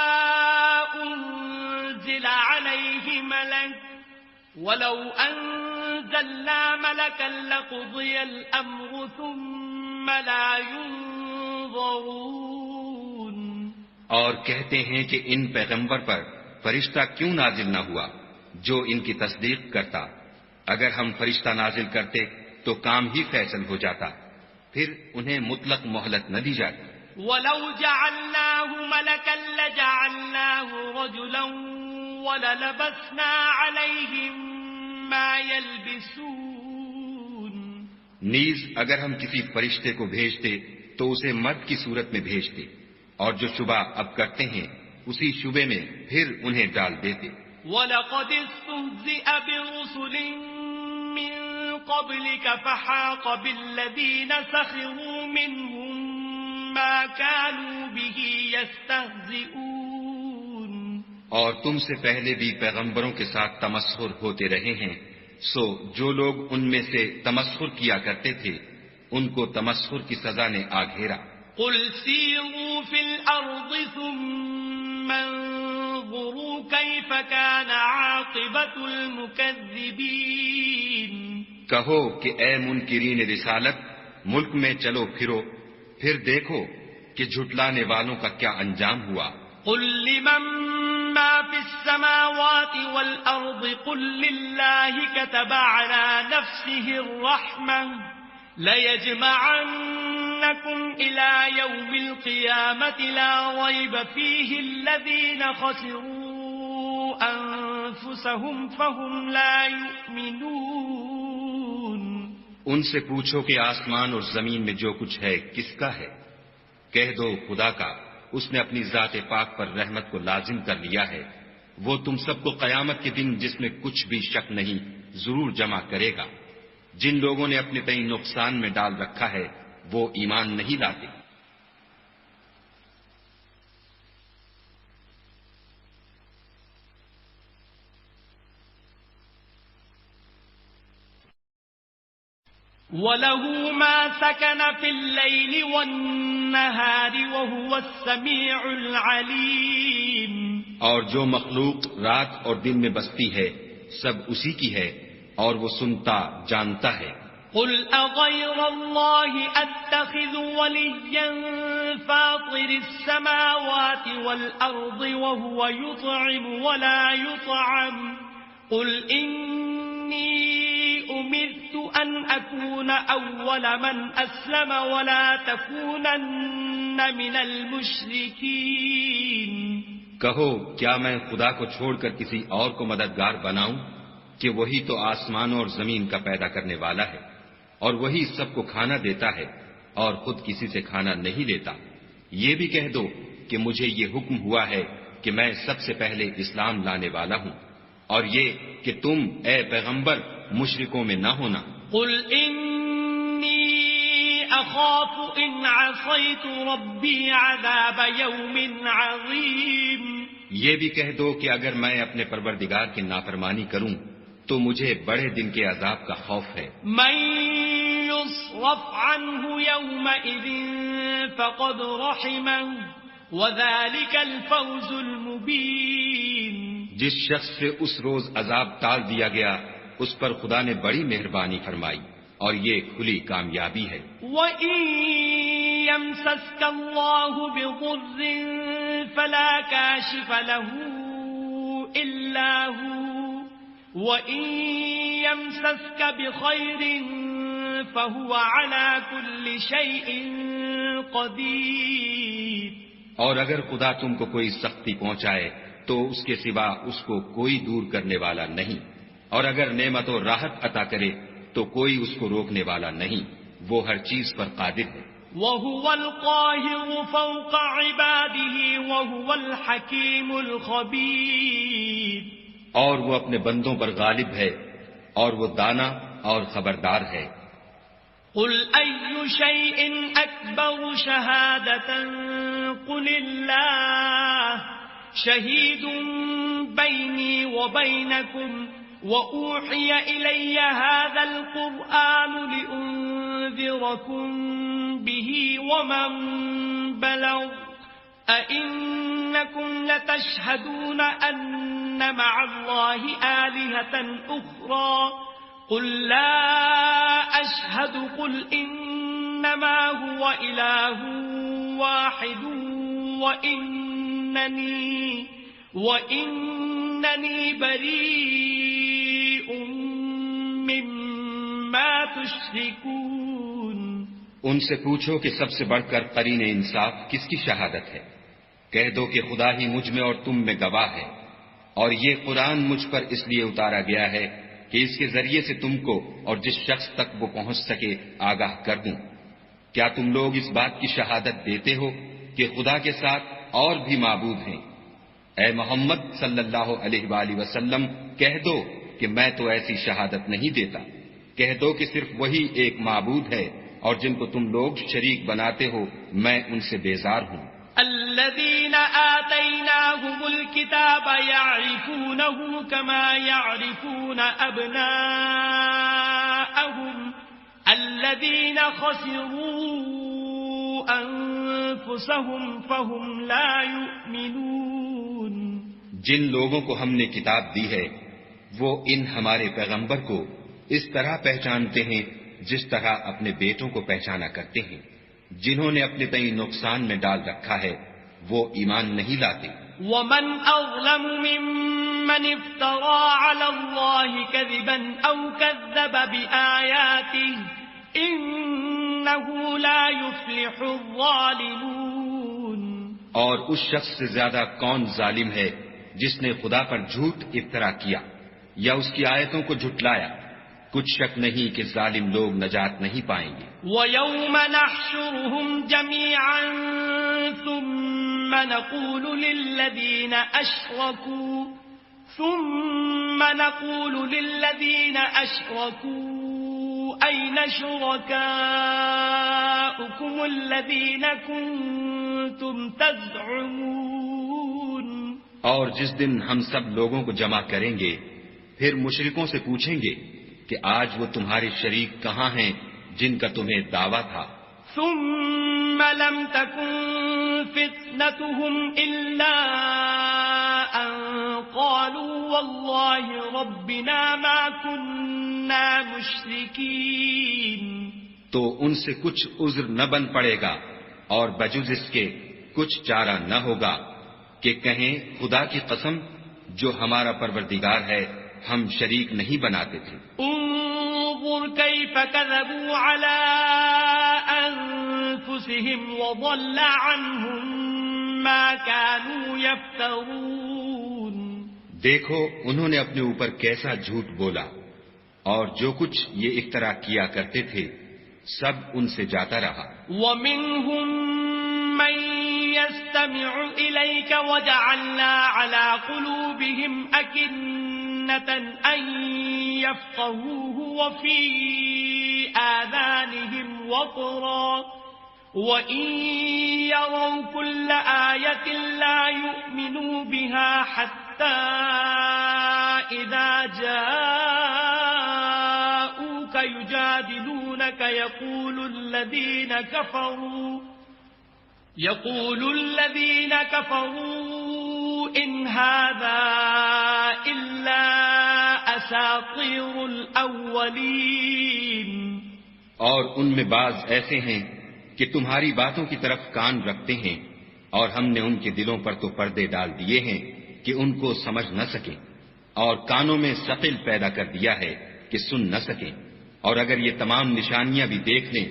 أُنزِلَ عَلَيْهِ مَلَكٌ وَلَوْ أَنزَلْنَا مَلَكًا لَقُضِيَ الْأَمْرُ ثُمَّ لَا يُنظَرُونَ. اور کہتے ہیں کہ ان پیغمبر پر فرشتہ کیوں نازل نہ ہوا جو ان کی تصدیق کرتا، اگر ہم فرشتہ نازل کرتے تو کام ہی فیصل ہو جاتا، پھر انہیں مطلق مہلت نہ دی جاتی. وَلَوْ جَعَلْنَاهُ مَلَكًا لَجَعَلْنَاهُ رَجُلًا وَلَلَبَسْنَا عَلَيْهِمْ مَا يَلْبِسُونَ. نیز اگر ہم کسی فرشتے کو بھیجتے تو اسے مرد کی صورت میں بھیجتے، اور جو شبہ اب کرتے ہیں اسی شبے میں پھر انہیں ڈال دیتے. وَلَقَدِ اسْتُهْزِئَ بِرُسُلٍ مِّن قَبْلِكَ فَحَاقَ بِالَّذِينَ سَخِرُوا مِنْهُم مَّا كَانُوا بِهِ يَسْتَهْزِئُونَ. اور تم سے پہلے بھی پیغمبروں کے ساتھ تمسخر ہوتے رہے ہیں، سو جو لوگ ان میں سے تمسخر کیا کرتے تھے ان کو تمسخر کی سزا نے آ گھیرا. قُلْ سِيرُوا فِي الْأَرْضِ ثُمَّ انظُرُوا كَيْفَ كَانَ عَاقِبَةُ الْمُكَذِّبِينَ. کہو کہ اے منکرین رسالت، ملک میں چلو پھرو، پھر دیکھو کہ جھٹلانے والوں کا کیا انجام ہوا. قُلْ لِمَن مَّا فِي السَّمَاوَاتِ وَالْأَرْضِ قُل لِّلَّهِ كَتَبَ عَلَى نَفْسِهِ الرَّحْمَةَ لَيَجْمَعَنَّكُمْ إِلَى يَوْمِ الْقِيَامَةِ لَا رَيْبَ فِيهِ الَّذِينَ خَسِرُوا أَنفُسَهُمْ فَهُمْ لَا يُؤْمِنُونَ. ان سے پوچھو کہ آسمان اور زمین میں جو کچھ ہے کس کا ہے؟ کہہ دو خدا کا، اس نے اپنی ذات پاک پر رحمت کو لازم کر لیا ہے، وہ تم سب کو قیامت کے دن جس میں کچھ بھی شک نہیں ضرور جمع کرے گا۔ جن لوگوں نے اپنے تئیں نقصان میں ڈال رکھا ہے وہ ایمان نہیں لاتے۔ وَلَهُ مَا سَكَنَ فِي اللَّيْلِ وَالنَّهَارِ وَهُوَ السَّمِيعُ الْعَلِيمُ۔ اور جو مخلوق رات اور دن میں بستی ہے سب اسی کی ہے اور وہ سنتا جانتا ہے۔ قُلْ أَغَيْرَ اللَّهِ أَتَّخِذُ وَلِيًّا فَاطِرِ السَّمَاوَاتِ وَالْأَرْضِ وَهُوَ يُطْعِمُ وَلَا يُطْعَمُ قُلْ إِنِّي أُمِرْتُ أَنْ أَكُونَ أَوَّلَ مَنْ أَسْلَمَ وَلَا تَكُونَنَّ مِنَ الْمُشْرِكِينَ۔ کہو کیا میں خدا کو چھوڑ کر کسی اور کو مددگار بناؤں کہ وہی تو آسمانوں اور زمین کا پیدا کرنے والا ہے اور وہی سب کو کھانا دیتا ہے اور خود کسی سے کھانا نہیں لیتا۔ یہ بھی کہہ دو کہ مجھے یہ حکم ہوا ہے کہ میں سب سے پہلے اسلام لانے والا ہوں، اور یہ کہ تم اے پیغمبر مشرکوں میں نہ ہونا۔ قل انی اخاف ان عصیت ربی عذاب یوم عظیم۔ یہ بھی کہہ دو کہ اگر میں اپنے پروردگار کی نافرمانی کروں تو مجھے بڑے دن کے عذاب کا خوف ہے۔ من يصرف عنه يومئذ فقد رحمه وذلك الفوز المبين۔ جس شخص سے اس روز عذاب ٹال دیا گیا اس پر خدا نے بڑی مہربانی فرمائی اور یہ کھلی کامیابی ہے۔ وَإِن يَمْسَسْكَ اللَّهُ بِضُرٍّ فَلَا كَاشِفَ لَهُ إِلَّا هُوَ وَإِن يَمْسَسْكَ بِخَيْرٍ فَهُوَ عَلَى كُلِّ شَيْءٍ قَدِيرٌ۔ اور اگر خدا تم کو کوئی سختی پہنچائے تو اس کے سوا اس کو کوئی دور کرنے والا نہیں، اور اگر نعمت و راحت عطا کرے تو کوئی اس کو روکنے والا نہیں، وہ ہر چیز پر قادر ہے۔ وَهُوَ الْقَاهِرُ فَوْقَ عِبَادِهِ وَهُوَ الْحَكِيمُ الْخَبِيرُ۔ اور وہ اپنے بندوں پر غالب ہے اور وہ دانا اور خبردار ہے۔ قُلْ أَيُّ شَيْءٍ أَكْبَرُ شَهَادَةً قُلِ اللَّهُ شَهِيدٌ بَيْنِي وَبَيْنَكُمْ وَأُوحِيَ إِلَيَّ هَذَا الْقُرْآنُ لِأُنذِرَكُم بِهِ وَمَن بَلَغَ أَئِنَّكُمْ لَتَشْهَدُونَ أَنَّ مَعَ اللَّهِ آلِهَةً أُخْرَى قُل لَّا أَشْهَدُ قُلْ إِنَّمَا هُوَ إِلَٰهٌ وَاحِدٌ وَإِنَّنِي بَرِيءٌ مِّمَّا تُشْرِكُونَ۔ ان سے پوچھو کہ سب سے بڑھ کر قرین انصاف کس کی شہادت ہے؟ کہہ دو کہ خدا ہی مجھ میں اور تم میں گواہ ہے، اور یہ قرآن مجھ پر اس لیے اتارا گیا ہے کہ اس کے ذریعے سے تم کو اور جس شخص تک وہ پہنچ سکے آگاہ کر دوں۔ کیا تم لوگ اس بات کی شہادت دیتے ہو کہ خدا کے ساتھ اور بھی معبود ہیں؟ اے محمد صلی اللہ علیہ وآلہ وسلم کہہ دو کہ میں تو ایسی شہادت نہیں دیتا۔ کہہ دو کہ صرف وہی ایک معبود ہے اور جن کو تم لوگ شریک بناتے ہو میں ان سے بیزار ہوں۔ الذين آتيناهم الكتاب يعرفونه كما يعرفون أبناءهم الذين خسروا أنفسهم فهم لا يؤمنون۔ جن لوگوں کو ہم نے کتاب دی ہے وہ ان ہمارے پیغمبر کو اس طرح پہچانتے ہیں جس طرح اپنے بیٹوں کو پہچانا کرتے ہیں۔ جنہوں نے اپنے تئیں نقصان میں ڈال رکھا ہے وہ ایمان نہیں لاتے۔ وَمَنْ أَظْلَمُ مِمَّنِ افْتَرَىٰ عَلَى اللَّهِ كَذِبًا أَوْ كَذَّبَ بِآيَاتِهِ إِنَّهُ لَا يُفْلِحُ الظَّالِمُونَ۔ اور اس شخص سے زیادہ کون ظالم ہے جس نے خدا پر جھوٹ افطرا کیا یا اس کی آیتوں کو جھٹلایا؟ کچھ شک نہیں کہ ظالم لوگ نجات نہیں پائیں گے. وَيَوْمَ نَحْشُرُهُمْ جَمِيعًا ثُمَّ نَقُولُ لِلَّذِينَ أَشْرَكُوا أَيْنَ شُرَكَاؤُكُمُ الَّذِينَ كُنتُمْ تَزْعُمُونَ. اور جس دن ہم سب لوگوں کو جمع کریں گے پھر مشرکوں سے پوچھیں گے کہ آج وہ تمہارے شریک کہاں ہیں جن کا تمہیں دعویٰ تھا. ثم لم تكن فتنتهم إلا أن قالوا والله ربنا ما كنا مشركين. تو ان سے کچھ عذر نہ بن پڑے گا اور بجز اس کے کچھ چارہ نہ ہوگا کہ کہیں خدا کی قسم جو ہمارا پروردگار ہے ہم شریک نہیں بناتے تھے. انظر كيف كذبوا على أنفسهم وضل عنهم ما كانوا يفترون. دیکھو انہوں نے اپنے اوپر کیسا جھوٹ بولا اور جو کچھ یہ اختراع کیا کرتے تھے سب ان سے جاتا رہا. ومنهم من يستمع إليك وجعلنا على قلوبهم أكنة أن يفقهوه وفي آذانهم وقرا وإن يروا كل آية لا يؤمنوا بها حتى إذا جاءوك يجادلونك يقول الذين كفروا إن هذا إلا أساطير الأولين. اور ان میں بعض ایسے ہیں کہ تمہاری باتوں کی طرف کان رکھتے ہیں اور ہم نے ان کے دلوں پر تو پردے ڈال دیے ہیں کہ ان کو سمجھ نہ سکیں اور کانوں میں ثقل پیدا کر دیا ہے کہ سن نہ سکیں. اور اگر یہ تمام نشانیاں بھی دیکھ لیں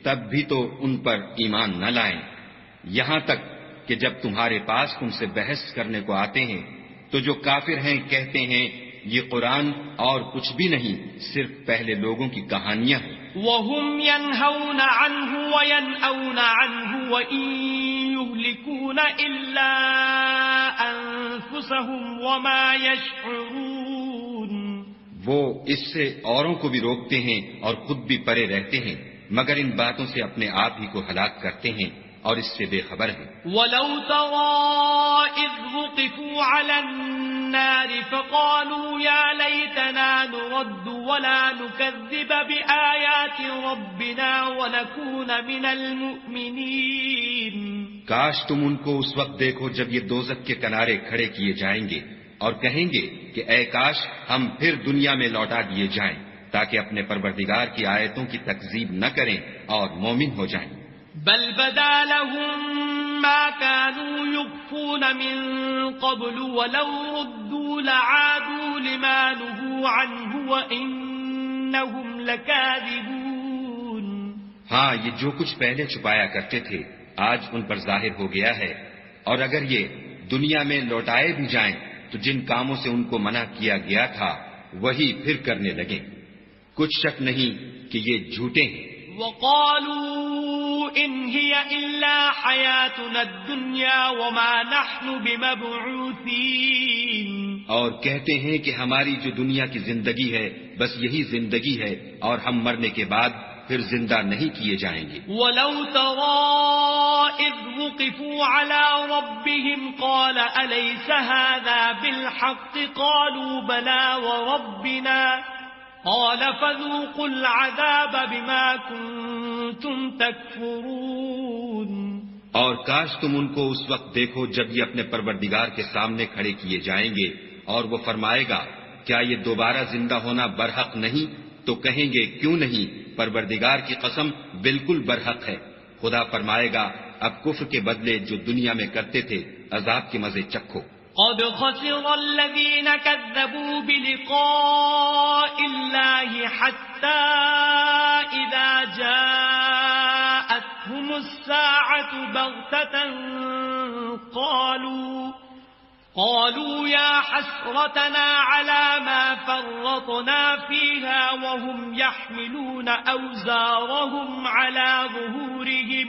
تب بھی تو ان پر ایمان نہ لائیں. یہاں تک کہ جب تمہارے پاس تم سے بحث کرنے کو آتے ہیں تو جو کافر ہیں کہتے ہیں یہ قرآن اور کچھ بھی نہیں صرف پہلے لوگوں کی کہانیاں ہیں. وَهُمْ يَنْهَوْنَ عَنْهُ وَيَنْأَوْنَ عَنْهُ وَإِنْ يُهْلِكُونَ إِلَّا أَنفُسَهُمْ وَمَا يَشْعُرُونَ. وہ اس سے اوروں کو بھی روکتے ہیں اور خود بھی پرے رہتے ہیں مگر ان باتوں سے اپنے آپ ہی کو ہلاک کرتے ہیں اور اس سے بے خبر ہیں. وَلَوْ تَرَىٰ إِذْ وُقِفُوا عَلَى النَّارِ فَقَالُوا يَا لَيْتَنَا نُرَدُّ وَلَا نُكَذِّبَ بِآيَاتِ رَبِّنَا وَنَكُونَ مِنَ الْمُؤْمِنِينَ. کاش تم ان کو اس وقت دیکھو جب یہ دوزخ کے کنارے کھڑے کیے جائیں گے اور کہیں گے کہ اے کاش ہم پھر دنیا میں لوٹا دیے جائیں تاکہ اپنے پروردگار کی آیتوں کی تکذیب نہ کریں اور مومن ہو جائیں. بل بدا لهم ما كانوا يخفون من قبل ولو ردوا لعادوا لما نهوا عنه وإنهم لكاذبون. ہاں یہ جو کچھ پہلے چھپایا کرتے تھے آج ان پر ظاہر ہو گیا ہے اور اگر یہ دنیا میں لوٹائے بھی جائیں تو جن کاموں سے ان کو منع کیا گیا تھا وہی پھر کرنے لگیں. کچھ شک نہیں کہ یہ جھوٹے ہیں. وقالوا إن هي إلا حياتنا الدنيا وما نحن بمبعوثين. اور کہتے ہیں کہ ہماری جو دنیا کی زندگی ہے بس یہی زندگی ہے اور ہم مرنے کے بعد پھر زندہ نہیں کیے جائیں گے. وَلَوْ تَرَىٰ إِذْ وُقِفُوا عَلَىٰ رَبِّهِمْ قَالَ أَلَيْسَ هَٰذَا بِالْحَقِّ قَالُوا بَلَىٰ وَرَبِّنَا قَالَ فَذُوقُوا الْعَذَابَ بِمَا كُنتُمْ تَكْفُرُونَ. اور کاش تم ان کو اس وقت دیکھو جب یہ اپنے پروردگار کے سامنے کھڑے کیے جائیں گے اور وہ فرمائے گا کیا یہ دوبارہ زندہ ہونا برحق نہیں تو کہیں گے کیوں نہیں پروردگار کی قسم بالکل برحق ہے. خدا فرمائے گا اب کفر کے بدلے جو دنیا میں کرتے تھے عذاب کے مزے چکھو. قد خسر الذين كذبوا بلقاء الله حتى إذا جاءتهم الساعة بغتة قالوا يا حسرتنا على ما فرطنا فيها وهم يحملون أوزارهم على ظهورهم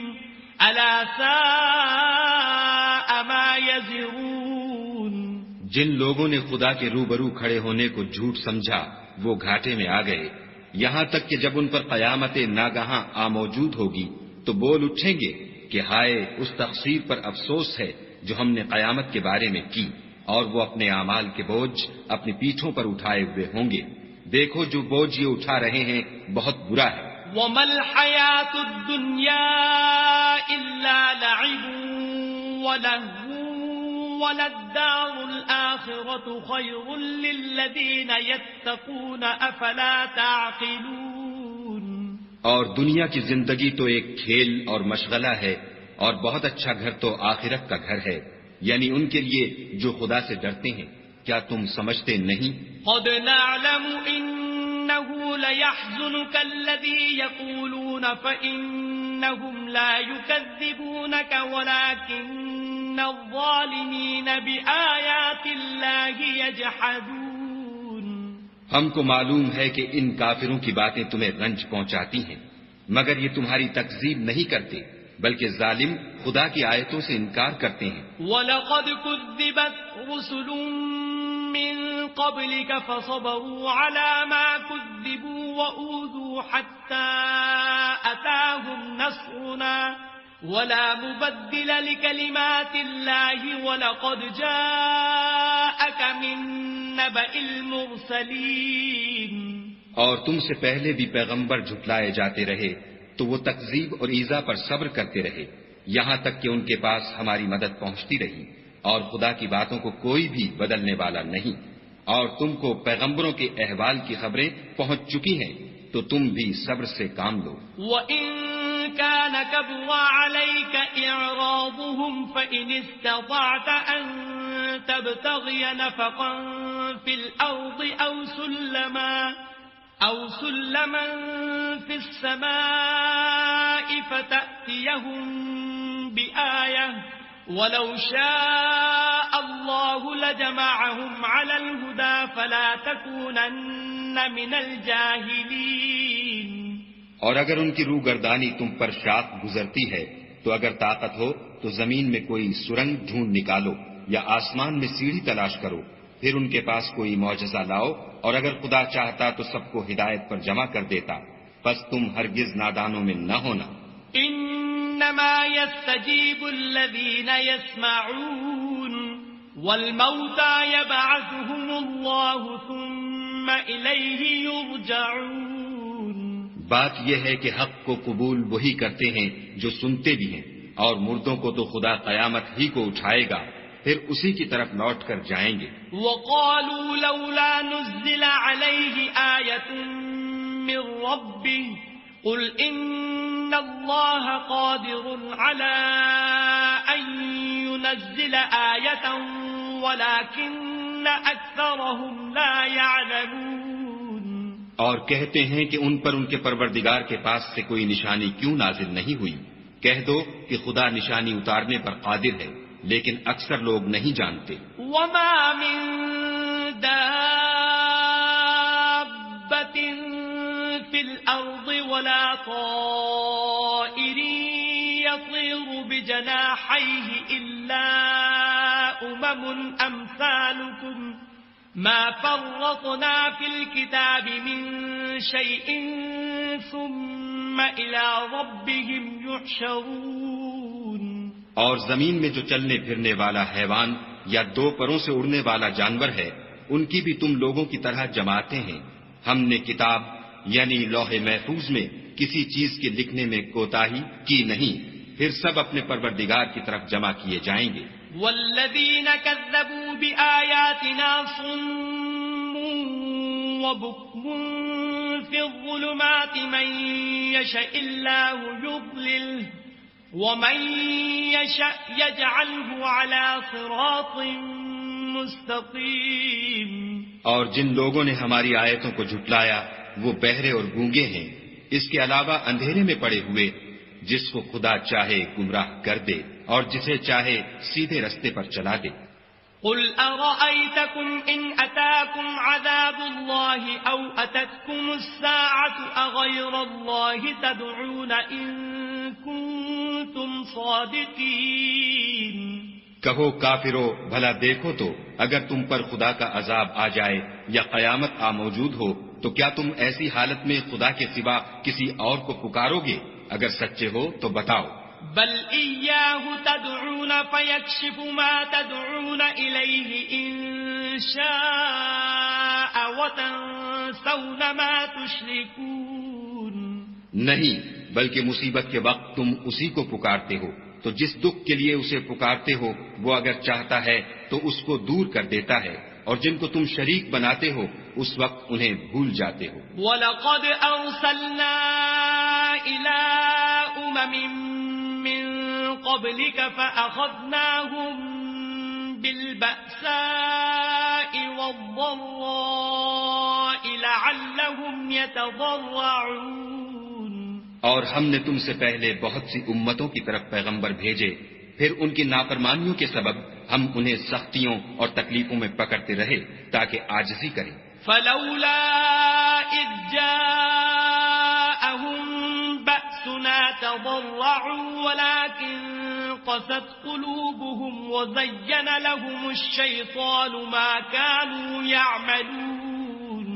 ألا ساء ما يزرون. جن لوگوں نے خدا کے روبرو کھڑے ہونے کو جھوٹ سمجھا وہ گھاٹے میں آ گئے، یہاں تک کہ جب ان پر قیامت ناگہاں موجود ہوگی تو بول اٹھیں گے کہ ہائے اس تقصیر پر افسوس ہے جو ہم نے قیامت کے بارے میں کی، اور وہ اپنے اعمال کے بوجھ اپنی پیٹھوں پر اٹھائے ہوئے ہوں گے. دیکھو جو بوجھ یہ اٹھا رہے ہیں بہت برا ہے. وَمَا الْحَيَاةُ الدُّنْيَا إِلَّا لَعِبٌ وَلَهْوٌ وَلَلدَّارُ الْآخِرَةُ خَيْرٌ لِّلَّذِينَ يَتَّقُونَ أَفَلَا تَعْقِلُونَ. اور دنیا کی زندگی تو ایک کھیل اور مشغلہ ہے، اور بہت اچھا گھر تو آخرت کا گھر ہے، یعنی ان کے لیے جو خدا سے ڈرتے ہیں. کیا تم سمجھتے نہیں؟ قد نعلم إنه ليحزنك الذي يقولون فإنهم لا يكذبونك ولكن الظالمين بآيات الله يجحدون. ہم کو معلوم ہے کہ ان کافروں کی باتیں تمہیں رنج پہنچاتی ہیں، مگر یہ تمہاری تکذیب نہیں کرتے بلکہ ظالم خدا کی آیتوں سے انکار کرتے ہیں. وَلَقَدْ كُذِّبَتْ رُسُلٌ مِّن قَبْلِكَ فَصَبَرُوا عَلَى مَا كُذِّبُوا وَأُوذُوا حَتَّى أَتَاهُمْ نَصْرُنَا وَلَا مُبَدِّلَ لِكَلِمَاتِ اللَّهِ وَلَقَدْ جَاءَكَ مِن نَّبَإِ الْمُرْسَلِينَ. اور تم سے پہلے بھی پیغمبر جھٹلائے جاتے رہے تو وہ تکذیب اور ایذا پر صبر کرتے رہے یہاں تک کہ ان کے پاس ہماری مدد پہنچتی رہی، اور خدا کی باتوں کو کوئی بھی بدلنے والا نہیں. اور تم کو پیغمبروں کے احوال کی خبریں پہنچ چکی ہیں تو تم بھی صبر سے کام لو. وَإِن كَانَ كَبُرَ عَلَيْكَ إِعْرَاضُهُمْ فَإِنِ اسْتَطَعْتَ أَن تَبْتَغِيَ نَفَقًا فِي الْأَرْضِ أَوْ سُلَّمًا فِي السَّمَاءِ فَتَأْتِيَهُم بِآيَةٍ وَلَوْ شَاءَ اللَّهُ لَجَمَعَهُمْ عَلَى الْهُدَى فَلَا تَكُونَنَّ مِنَ الْجَاهِلِينَ. اور اگر ان کی روگردانی تم پر شاق گزرتی ہے تو اگر طاقت ہو تو زمین میں کوئی سرنگ ڈھونڈ نکالو یا آسمان میں سیڑھی تلاش کرو، پھر ان کے پاس کوئی معجزہ لاؤ، اور اگر خدا چاہتا تو سب کو ہدایت پر جمع کر دیتا، پس تم ہرگز نادانوں میں نہ ہونا. انما يستجيب الذين يسمعون والموتى يبعثهم الله ثم إليه يرجعون. بات یہ ہے کہ حق کو قبول وہی کرتے ہیں جو سنتے بھی ہیں، اور مردوں کو تو خدا قیامت ہی کو اٹھائے گا، پھر اسی کی طرف لوٹ کر جائیں گے. وقالوا لولا نزل عليه آية من ربه قل إن الله قادر على أن ينزل آية ولكن أكثرهم لا يعلمون. اور کہتے ہیں کہ ان پر ان کے پروردگار کے پاس سے کوئی نشانی کیوں نازل نہیں ہوئی. کہہ دو کہ خدا نشانی اتارنے پر قادر ہے، لیکن اکثر لوگ نہیں جانتے. وما من دابة في الأرض ولا طائر يطير بجناحيه إلا أمثالكم ما فرطنا في الكتاب من شيء ثم إلى ربهم يحشرون. اور زمین میں جو چلنے پھرنے والا حیوان یا دو پروں سے اڑنے والا جانور ہے ان کی بھی تم لوگوں کی طرح جماعتیں ہیں. ہم نے کتاب یعنی لوح محفوظ میں کسی چیز کے لکھنے میں کوتاہی کی نہیں، پھر سب اپنے پروردگار کی طرف جمع کیے جائیں گے. والذین کذبوا بآیاتنا صم وبکم فی الظلمات من یشاء اللہ یضللہ ومن يشاء يجعله على صراط مستقيم. اور جن لوگوں نے ہماری آیتوں کو جھٹلایا وہ بہرے اور گونگے ہیں، اس کے علاوہ اندھیرے میں پڑے ہوئے، جس کو خدا چاہے گمراہ کر دے اور جسے چاہے سیدھے رستے پر چلا دے. قل أرأيتكم إن أتاكم عذاب الله أو أتتكم الساعة أغير الله تدعون إن كنتم صادقين کہو کافرو، بھلا دیکھو تو اگر تم پر خدا کا عذاب آ جائے یا قیامت آ موجود ہو تو کیا تم ایسی حالت میں خدا کے سوا کسی اور کو پکارو گے؟ اگر سچے ہو تو بتاؤ۔ بل إياه تدعون فيكشف ما تدعون إليه إن شاء وتنسون ما تشركون۔ نہیں، بلکہ مصیبت کے وقت تم اسی کو پکارتے ہو، تو جس دکھ کے لیے اسے پکارتے ہو وہ اگر چاہتا ہے تو اس کو دور کر دیتا ہے، اور جن کو تم شریک بناتے ہو اس وقت انہیں بھول جاتے ہو۔ وَلَقَدْ أَرْسَلْنَا إِلَىٰ أُمَمٍ مِّن قَبْلِكَ فَأَخَذْنَاهُم بِالْبَأْسَاءِ وَالضَّرَّاءِ لَعَلَّهُمْ يَتَضَرَّعُونَ۔ اور ہم نے تم سے پہلے بہت سی امتوں کی طرف پیغمبر بھیجے، پھر ان کی نافرمانیوں کے سبب ہم انہیں سختیوں اور تکلیفوں میں پکڑتے رہے تاکہ عاجزی کریں۔ فلولا اذ جاءهم بأسنا تضرعوا ولكن قست قلوبهم وزين لهم الشيطان ما كانوا يعملون۔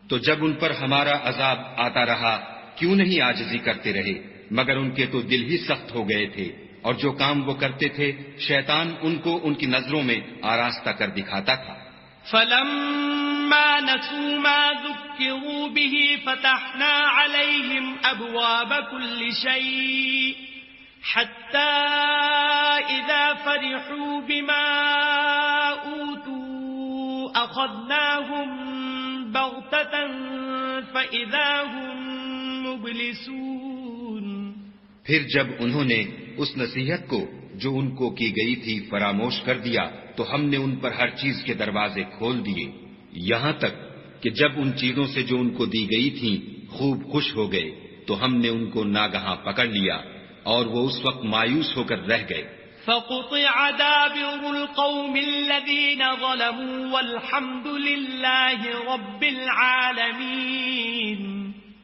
تو جب ان پر ہمارا عذاب آتا رہا کیوں نہیں عاجزی کرتے رہے، مگر ان کے تو دل ہی سخت ہو گئے تھے، اور جو کام وہ کرتے تھے شیطان ان کو ان کی نظروں میں آراستہ کر دکھاتا تھا۔ فلما نسوا ما ذكروا به فتحنا عليهم أبواب كل شيء حتى إذا فرحوا بما أوتوا أخذناهم بغتة فإذا هم مبلسون۔ پھر جب انہوں نے اس نصیحت کو جو ان کو کی گئی تھی فراموش کر دیا تو ہم نے ان پر ہر چیز کے دروازے کھول دیے، یہاں تک کہ جب ان چیزوں سے جو ان کو دی گئی تھیں خوب خوش ہو گئے تو ہم نے ان کو ناگہاں پکڑ لیا اور وہ اس وقت مایوس ہو کر رہ گئے۔ فقطع دابر القوم الذين ظلموا والحمد لله رب العالمين۔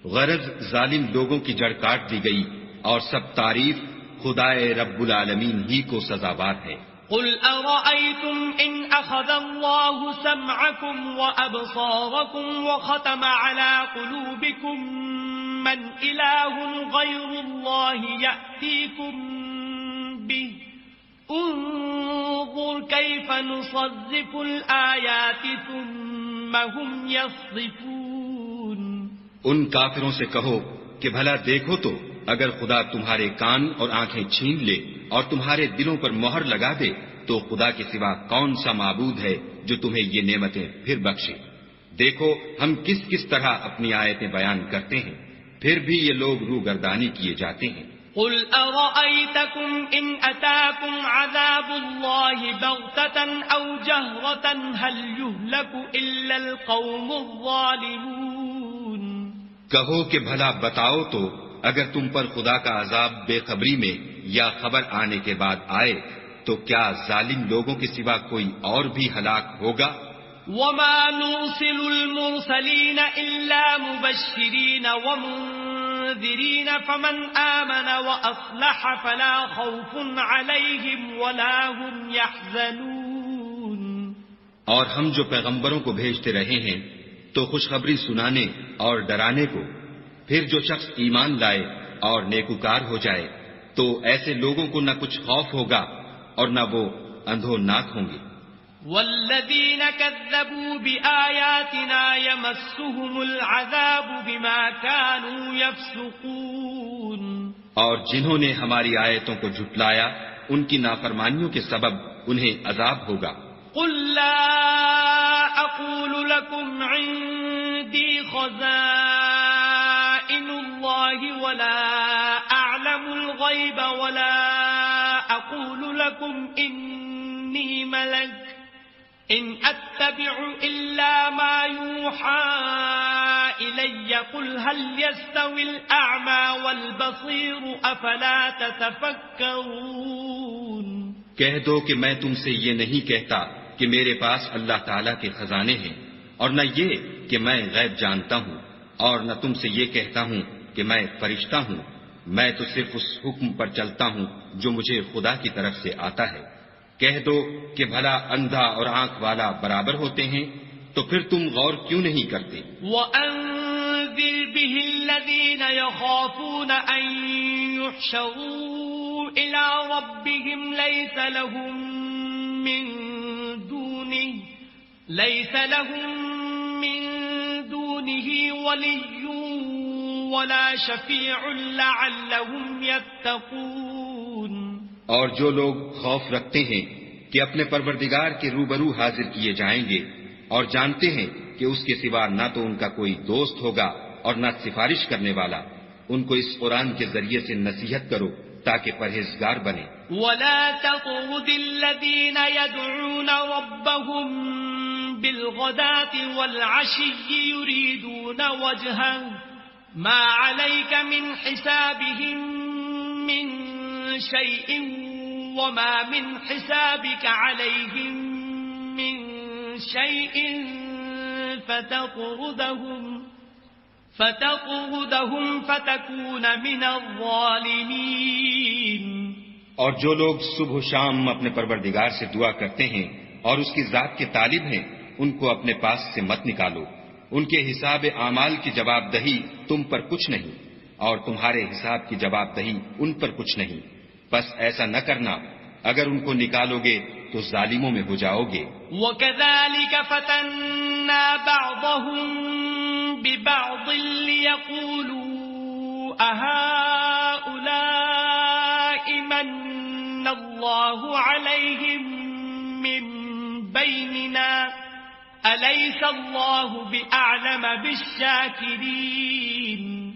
غرض ظالم لوگوں کی جڑ کاٹ دی گئی اور سب تعریف خدائے رب العالمین ہی کو سزاوار ہے۔ قل أرأيتم إن أخذ الله سمعكم وأبصاركم وختم على قلوبكم من إله غير الله يأتيكم به انظر كيف نصرف الآيات ثم هم يصدفون۔ ان کافروں سے کہو کہ بھلا دیکھو تو اگر خدا تمہارے کان اور آنکھیں چھین لے اور تمہارے دلوں پر مہر لگا دے تو خدا کے سوا کون سا معبود ہے جو تمہیں یہ نعمتیں پھر بخشے؟ دیکھو ہم کس کس طرح اپنی آیتیں بیان کرتے ہیں، پھر بھی یہ لوگ روگردانی کیے جاتے ہیں۔ قل أرأيتكم إن أتاكم عذاب الله بغتة أو جهرة هل يهلك إلا القوم الظالمون۔ کہو کہ بھلا بتاؤ تو اگر تم پر خدا کا عذاب بے خبری میں یا خبر آنے کے بعد آئے تو کیا ظالم لوگوں کے سوا کوئی اور بھی ہلاک ہوگا؟ وما نرسل المرسلين إلا مبشرين ومنذرين فمن آمن وأصلح فلا خوف عليهم ولا هم يحزنون۔ اور ہم جو پیغمبروں کو بھیجتے رہے ہیں تو خوشخبری سنانے اور ڈرانے کو، پھر جو شخص ایمان لائے اور نیکوکار ہو جائے تو ایسے لوگوں کو نہ کچھ خوف ہوگا اور نہ وہ اندھوناک ہوں گے۔ والذین کذبوا بآیاتنا یمسهم العذاب بما كانوا یفسقون۔ اور جنہوں نے ہماری آیتوں کو جھٹلایا ان کی نافرمانیوں کے سبب انہیں عذاب ہوگا۔ قل لا اقول لكم عندي خزائن الله ولا اعلم الغيب ولا اقول لكم اني ملك ان اتبع الا ما يوحى الي قل هل يستوي الاعمى والبصير افلا تتفكرون۔ کہہ دو کہ میں تم سے یہ نہیں کہتا کہ میرے پاس اللہ تعالیٰ کے خزانے ہیں، اور نہ یہ کہ میں غیب جانتا ہوں، اور نہ تم سے یہ کہتا ہوں کہ میں فرشتہ ہوں، میں تو صرف اس حکم پر چلتا ہوں جو مجھے خدا کی طرف سے آتا ہے۔ کہہ دو کہ بھلا اندھا اور آنکھ والا برابر ہوتے ہیں؟ تو پھر تم غور کیوں نہیں کرتے؟ وَأَنذِرْ بِهِ الَّذِينَ يَخَافُونَ أَن يُحْشَرُوا إِلَى رَبِّهِمْ لَيْسَ لَهُم مِّن دُونِهِ وَلِيٌّ وَلَا شَفِيعٌ لَعَلَّهُمْ يَتَّقُونَ۔ اور جو لوگ خوف رکھتے ہیں کہ اپنے پروردگار کے روبرو حاضر کیے جائیں گے اور جانتے ہیں کہ اس کے سوا نہ تو ان کا کوئی دوست ہوگا اور نہ سفارش کرنے والا، ان کو اس قرآن کے ذریعے سے نصیحت کرو تاکہ پرہیزگار بنے۔ وَلَا تَطْرُدِ الَّذِينَ يَدْعُونَ رَبَّهُم بِالْغَدَاةِ وَالْعَشِيِّ يُرِيدُونَ وَجْهَهُ مَا عَلَيْكَ مِنْ حِسَابِهِم مِّن شَيْءٍ وَمَا مِنْ حِسَابِكَ عَلَيْهِم مِّن شَيْءٍ فتطردهم فتكون من الظالمين۔ اور جو لوگ صبح و شام اپنے پروردگار سے دعا کرتے ہیں اور اس کی ذات کے طالب ہیں، ان کو اپنے پاس سے مت نکالو، ان کے حساب اعمال کی جواب دہی تم پر کچھ نہیں، اور تمہارے حساب کی جواب دہی ان پر کچھ نہیں، بس ایسا نہ کرنا، اگر ان کو نکالو گے تو ظالموں میں ہو جاؤ گے۔ وَكَذَلِكَ فَتَنَّا بَعْضَهُم بِبَعْضٍ لِيَقُولُوا أَهَٰؤُلَاءِ مَنَّ اللَّهُ عَلَيْهِم مِّن بَيْنِنَا أَلَيْسَ اللَّهُ بِأَعْلَمَ بِالشَّاكِرِينَ۔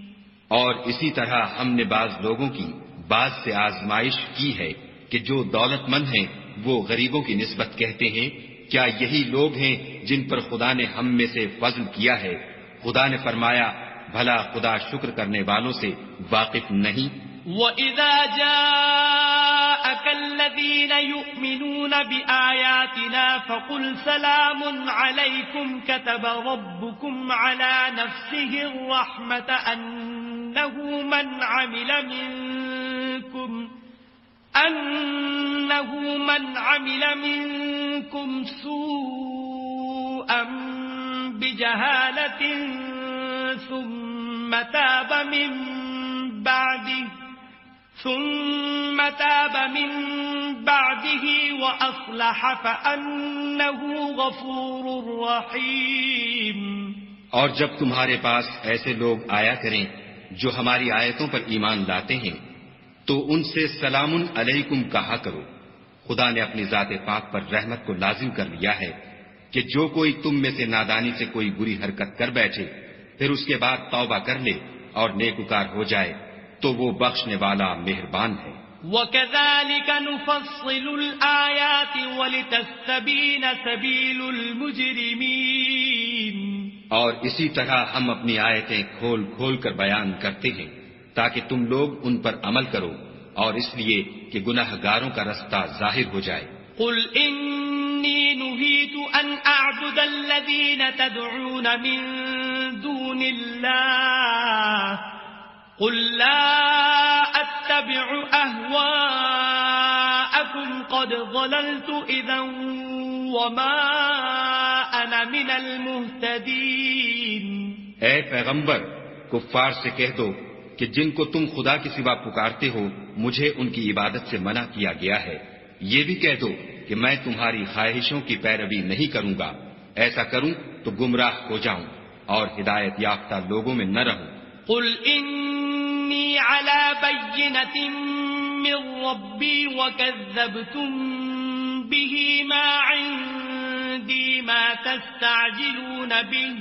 اور اسی طرح ہم نے بعض لوگوں کی بعض سے آزمائش کی ہے کہ جو دولت مند ہیں وہ غریبوں کی نسبت کہتے ہیں کیا یہی لوگ ہیں جن پر خدا نے ہم میں سے فضل کیا ہے؟ خدا نے فرمایا بھلا خدا شکر کرنے والوں سے واقف نہیں؟ وَإِذَا جَاءَكَ الَّذِينَ يُؤْمِنُونَ بِآيَاتِنَا فَقُلْ سَلَامٌ عَلَيْكُمْ كَتَبَ رَبُّكُمْ عَلَى نَفْسِهِ الرَّحْمَةَ أَنَّهُ مَنْ عَمِلَ مِنْكُمْ سُوءًا بِجَهَالَةٍ ثُمَّ تاب من بعده وأصلح فأنه غفور رحيم۔ اور جب تمہارے پاس ایسے لوگ آیا کریں جو ہماری آیتوں پر ایمان لاتے ہیں تو ان سے سلام علیکم کہا کرو۔ خدا نے اپنی ذات پاک پر رحمت کو لازم کر لیا ہے کہ جو کوئی تم میں سے نادانی سے کوئی بری حرکت کر بیٹھے پھر اس کے بعد توبہ کر لے اور نیکوکار ہو جائے تو وہ بخشنے والا مہربان ہے۔ وَكَذَلِكَ نُفَصِّلُ الْآيَاتِ وَلِتَسْتَبِينَ سَبِيلُ الْمُجْرِمِينَ۔ اور اسی طرح ہم اپنی آیتیں کھول کھول کر بیان کرتے ہیں تاکہ تم لوگ ان پر عمل کرو اور اس لیے کہ گناہ گاروں کا رستہ ظاہر ہو جائے۔ قُلْ إِنِّي نُهِيتُ أَنْ أَعْبُدَ الَّذِينَ تَدْعُونَ مِن دُونِ اللَّهِ قُلْ لَا أَتَّبِعُ أَهْوَاءَكُمْ قَدْ ضَلَلْتُ إِذًا وَمَا أَنَا مِنَ الْمُهْتَدِينَ۔ اے پیغمبر، کفار سے کہہ دو کہ جن کو تم خدا کے سوا پکارتے ہو مجھے ان کی عبادت سے منع کیا گیا ہے۔ یہ بھی کہہ دو کہ میں تمہاری خواہشوں کی پیروی نہیں کروں گا، ایسا کروں تو گمراہ ہو جاؤں اور ہدایت یافتہ لوگوں میں نہ رہوں۔ قُلْ إِنِّي عَلَى بَيِّنَةٍ مِّن رَّبِّي وَكَذَّبْتُم بِهِ مَا عِندِي مَا تَسْتَعْجِلُونَ بِهِ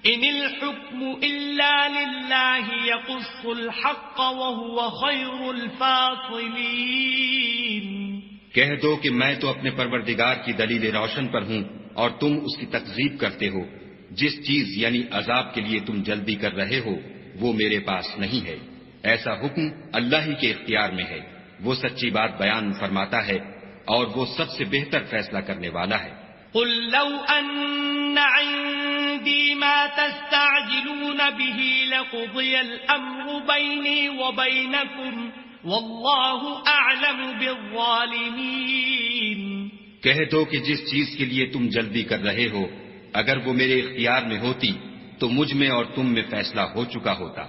إِنِ الْحُكْمُ إِلَّا لِلَّهِ يَقُصُّ الْحَقَّ وَهُوَ خَيْرُ الْفَاصِلِينَ۔ کہہ دو کہ میں تو اپنے پروردگار کی دلیل روشن پر ہوں اور تم اس کی تکذیب کرتے ہو۔ جس چیز یعنی عذاب کے لیے تم جلدی کر رہے ہو وہ میرے پاس نہیں ہے، ایسا حکم اللہ ہی کے اختیار میں ہے۔ وہ سچی بات بیان فرماتا ہے اور وہ سب سے بہتر فیصلہ کرنے والا ہے۔ قل لو أن عندي ما تستعجلون به لقضي الأمر بيني وبينكم والله أعلم بالظالمين. کہہ دو کہ جس چیز کے لیے تم جلدی کر رہے ہو اگر وہ میرے اختیار میں ہوتی تو مجھ میں اور تم میں فیصلہ ہو چکا ہوتا،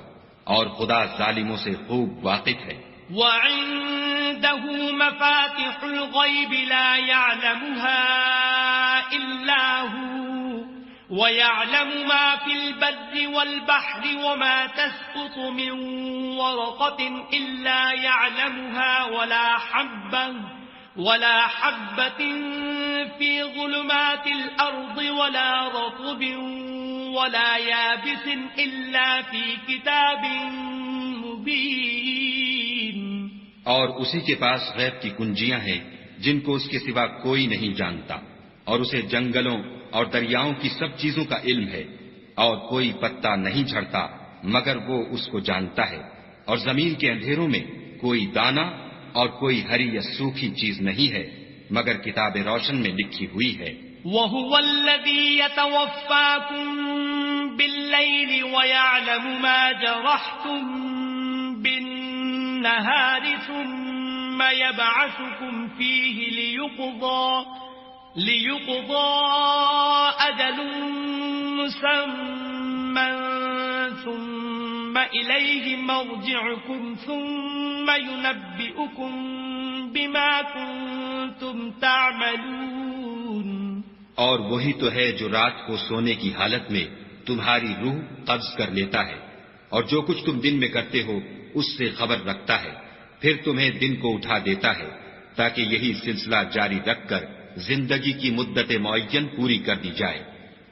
اور خدا ظالموں سے خوب واقف ہے. وعنده مفاتح الغيب لا يعلمها إلا هو ويعلم ما في البر والبحر وما تسقط من ورقة إلا يعلمها ولا حبة في ظلمات الأرض ولا رطب ولا يابس إلا في كتاب مبين. اور اسی کے پاس غیب کی کنجیاں ہیں جن کو اس کے سوا کوئی نہیں جانتا، اور اسے جنگلوں اور دریاؤں کی سب چیزوں کا علم ہے، اور کوئی پتا نہیں جھڑتا مگر وہ اس کو جانتا ہے، اور زمین کے اندھیروں میں کوئی دانہ اور کوئی ہری یا سوکھی چیز نہیں ہے مگر کتاب روشن میں لکھی ہوئی ہے. وَهُوَ الَّذِي يَتَوَفَّاكُم بِاللَّيْلِ وَيَعْلَمُ مَا جَرَحْتُم بِالنَّهَارِ ثُمَّ يَبْعَثُكُمْ فِيهِ لِيُقْضَى أَجَلٌ مُّسَمًّى ثُمَّ إِلَيْهِ مَرْجِعُكُمْ ثُمَّ يُنَبِّئُكُم بِمَا كُنتُمْ تَعْمَلُونَ. اور وہی تو ہے جو رات کو سونے کی حالت میں تمہاری روح قبض کر لیتا ہے، اور جو کچھ تم دن میں کرتے ہو اس سے خبر رکھتا ہے، پھر تمہیں دن کو اٹھا دیتا ہے تاکہ یہی سلسلہ جاری رکھ کر زندگی کی مدت معین پوری کر دی جائے.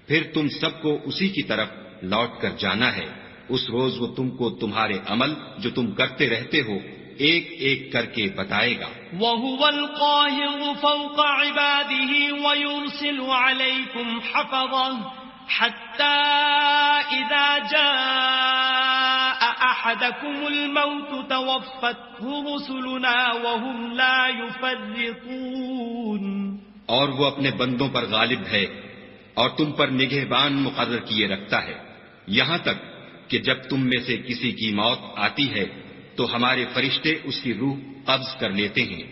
پھر تم سب کو اسی کی طرف لوٹ کر جانا ہے. اس روز وہ تم کو تمہارے عمل جو تم کرتے رہتے ہو ایک ایک کر کے بتائے گا. وَهُوَ الْقَاهِرُ فَوْقَ عِبَادِهِ وَيُرْسِلُ عَلَيْكُمْ حَفَظَةً حَتَّى إِذَا جَاءَ أَحَدَكُمُ الْمَوْتُ تَوَفَّتْهُ رُسُلُنَا وَهُمْ لَا يُفَرِّطُونَ. اور وہ اپنے بندوں پر غالب ہے اور تم پر نگہبان مقرر کیے رکھتا ہے، یہاں تک کہ جب تم میں سے کسی کی موت آتی ہے تو ہمارے فرشتے اس کی روح قبض کر لیتے ہیں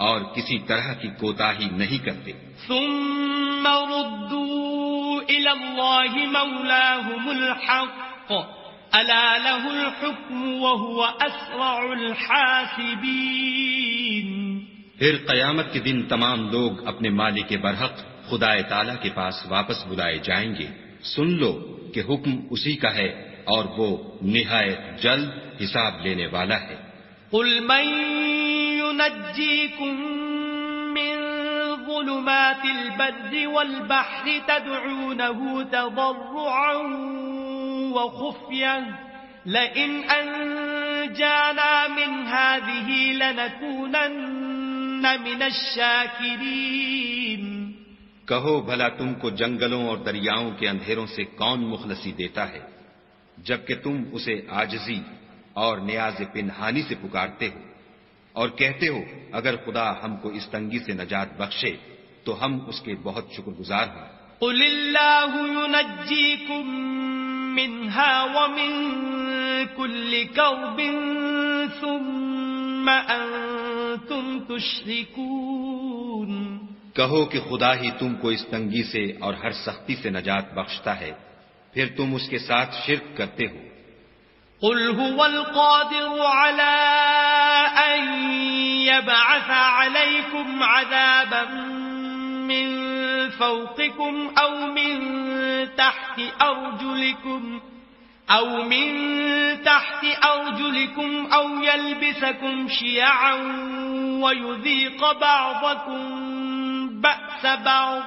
اور کسی طرح کی کوتاہی نہیں کرتے. ثم ردوا إلى الله مولاهم الحق ألا له الحكم وهو أسرع الحاسبين. پھر قیامت کے دن تمام لوگ اپنے مالک برحق خدا تعالی کے پاس واپس بلائے جائیں گے. سن لو کہ حکم اسی کا ہے اور وہ نہایت جلد حساب لینے والا ہے. قل من ينجيكم من ظلمات البر والبحر تدعونه تضرعا وخفيا لئن أنجانا من هذه لنكونن من الشاكرين. کہو بھلا تم کو جنگلوں اور دریاؤں کے اندھیروں سے کون مخلصی دیتا ہے جبکہ تم اسے عاجزی اور نیاز پنہانی سے پکارتے ہو اور کہتے ہو اگر خدا ہم کو اس تنگی سے نجات بخشے تو ہم اس کے بہت شکر گزار ہیں. قل اللہ ينجيكم منها ومن كل كرب ثم أنتم تشركون. کہو کہ خدا ہی تم کو اس تنگی سے اور ہر سختی سے نجات بخشتا ہے، پھر تم اس کے ساتھ شرک کرتے ہو. قل هو القادر على أن يبعث عليكم عذابا من فوقكم أو من تحت أرجلكم أو يلبسكم شيعا ويذيق بعضكم بأس بعض.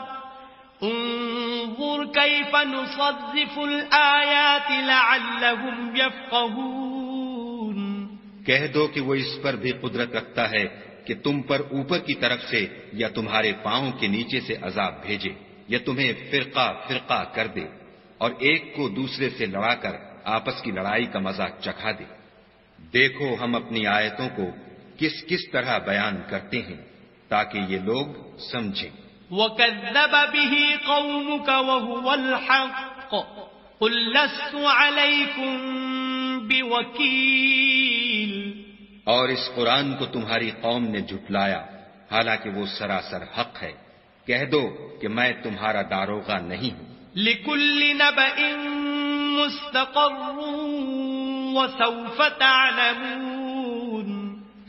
انظر كيف نصرف الآيات لعلهم يفقهون. کہہ دو کہ وہ اس پر بھی قدرت رکھتا ہے کہ تم پر اوپر کی طرف سے یا تمہارے پاؤں کے نیچے سے عذاب بھیجے یا تمہیں فرقہ فرقہ کر دے اور ایک کو دوسرے سے لڑا کر آپس کی لڑائی کا مزہ چکھا دے. دیکھو ہم اپنی آیتوں کو کس کس طرح بیان کرتے ہیں تاکہ یہ لوگ سمجھیں. وكذب به قومك وهو الحق قل لست عليكم بوكيل. اور اس قرآن کو تمہاری قوم نے جھٹلایا حالانکہ وہ سراسر حق ہے. کہہ دو کہ میں تمہارا داروغہ نہیں ہوں. لكل نبأ مستقر وسوف تعلمون.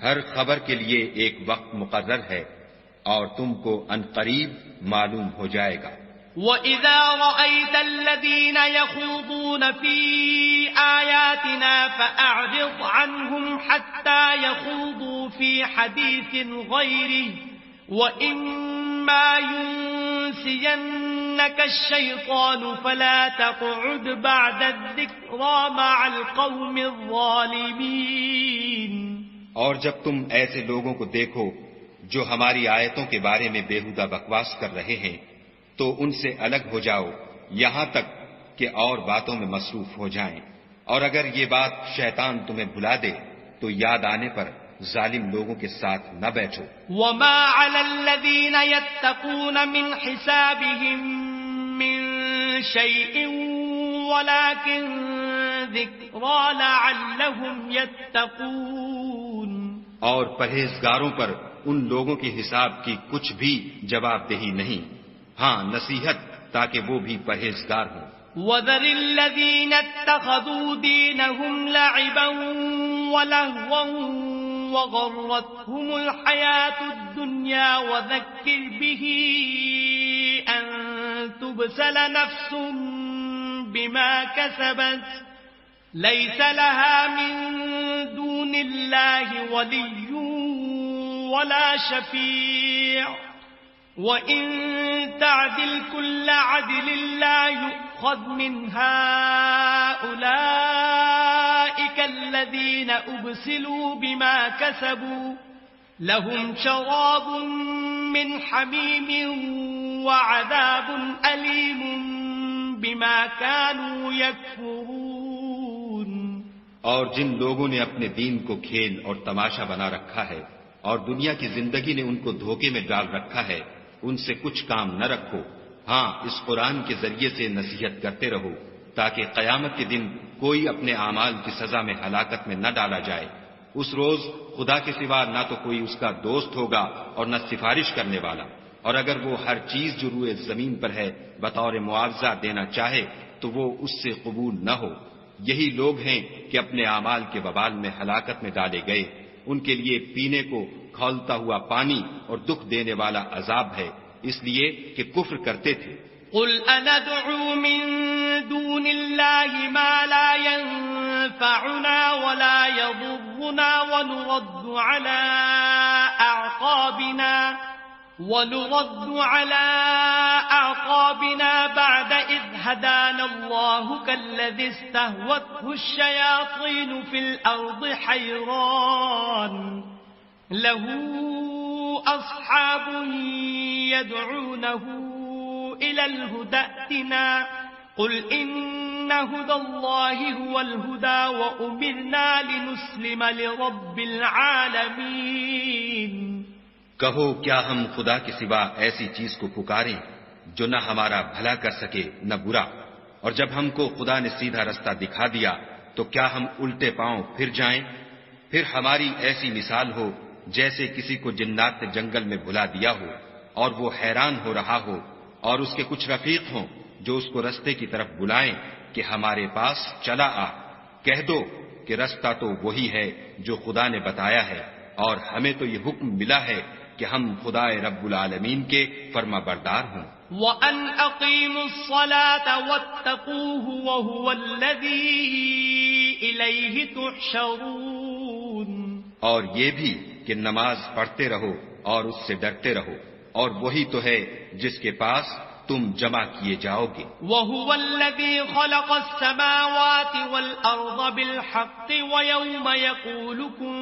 ہر خبر کے لیے ایک وقت مقرر ہے اور تم کو عنقریب معلوم ہو جائے گا. وَإِذَا رَأَيْتَ الَّذِينَ يَخُوضُونَ فِي آيَاتِنَا فَأَعْرِضْ عَنْهُمْ حَتَّى يَخُوضُوا فِي حَدِيثٍ غَيْرِهِ وَإِمَّا يُنْسِيَنَّكَ الشَّيْطَانُ فَلَا تَقْعُدْ بَعْدَ الذِّكْرَى مَعَ الْقَوْمِ الظَّالِمِينَ. اور جب تم ایسے لوگوں کو دیکھو جو ہماری آیتوں کے بارے میں بےہودہ بکواس کر رہے ہیں تو ان سے الگ ہو جاؤ یہاں تک کہ اور باتوں میں مصروف ہو جائیں. اور اگر یہ بات شیطان تمہیں بھلا دے تو یاد آنے پر ظالم لوگوں کے ساتھ نہ بیٹھو. وَمَا عَلَى الَّذِينَ يَتَّقُونَ مِنْ حِسَابِهِمْ مِنْ شَيْءٍ وَلَكِنْ ذِكْرَى لَعَلَّهُمْ يَتَّقُونَ. اور پرہیزگاروں پر ان لوگوں کے حساب کی کچھ بھی جواب دہی نہیں، ہاں نصیحت تاکہ وہ بھی پرہیزگار ہوں. وَذَرِ الَّذِينَ اتَّخَذُوا دِينَهُمْ لَعِبًا وَلَهْوًا وَغَرَّتْهُمُ الْحَيَاةُ الدُّنْيَا وَذَكِّرْ بِهِ أَن تُبْسَلَ نَفْسٌ بِمَا كَسَبَتْ لَيْسَ لَهَا مِن دُونِ اللَّهِ وَلِيٌّ وَلَا شَفِيعٌ وَإِن تَعْدِلْ كُلَّ عَدْلٍ لَّا يُؤْخَذْ مِنْهَا أُولَئِكَ الَّذِينَ أُبْسِلُوا بِمَا كَسَبُوا لَهُمْ شَرَابٌ مِّنْ حَمِيمٍ وَعَذَابٌ أَلِيمٌ بِمَا كَانُوا يَكْفُرُونَ. اور جن لوگوں نے اپنے دین کو کھیل اور تماشا بنا رکھا ہے اور دنیا کی زندگی نے ان کو دھوکے میں ڈال رکھا ہے ان سے کچھ کام نہ رکھو. ہاں اس قرآن کے ذریعے سے نصیحت کرتے رہو تاکہ قیامت کے دن کوئی اپنے اعمال کی سزا میں ہلاکت میں نہ ڈالا جائے. اس روز خدا کے سوا نہ تو کوئی اس کا دوست ہوگا اور نہ سفارش کرنے والا. اور اگر وہ ہر چیز جو روئے زمین پر ہے بطور معاوضہ دینا چاہے تو وہ اس سے قبول نہ ہو. یہی لوگ ہیں کہ اپنے اعمال کے وبال میں ہلاکت میں ڈالے گئے. ان کے لیے پینے کو کھولتا ہوا پانی اور دکھ دینے والا عذاب ہے اس لیے کہ کفر کرتے تھے. قل أندعو من دون الله ما لا ينفعنا ولا يضرنا ونرد على أعقابنا بعد إذ هدانا الله كالذي استهوته الشياطين في الأرض حيران له أصحاب يدعونه إلى الهدى ائتنا قل إن هدى الله هو الهدى وأمرنا لنسلم لرب العالمين. کہو کیا ہم خدا کے سوا ایسی چیز کو پکاریں جو نہ ہمارا بھلا کر سکے نہ برا، اور جب ہم کو خدا نے سیدھا رستہ دکھا دیا تو کیا ہم الٹے پاؤں پھر جائیں؟ پھر ہماری ایسی مثال ہو جیسے کسی کو جنات نے جنگل میں بھلا دیا ہو اور وہ حیران ہو رہا ہو اور اس کے کچھ رفیق ہوں جو اس کو رستے کی طرف بلائیں کہ ہمارے پاس چلا آ. کہہ دو کہ رستہ تو وہی ہے جو خدا نے بتایا ہے اور ہمیں تو یہ حکم ملا ہے کہ ہم خدا رب العالمین کے فرما بردار ہوں. وَأَنْ أَقِيمُوا الصَّلَاةَ وَاتَّقُوهُ وَهُوَ الَّذِي إِلَيْهِ تُحْشَرُونَ. اور یہ بھی کہ نماز پڑھتے رہو اور اس سے ڈرتے رہو اور وہی تو ہے جس کے پاس تم جمع کیے جاؤ گے. وَهُوَ الَّذِي خَلَقَ السَّمَاوَاتِ وَالْأَرْضَ بِالْحَقِّ وَيَوْمَ يَقُولُ كُن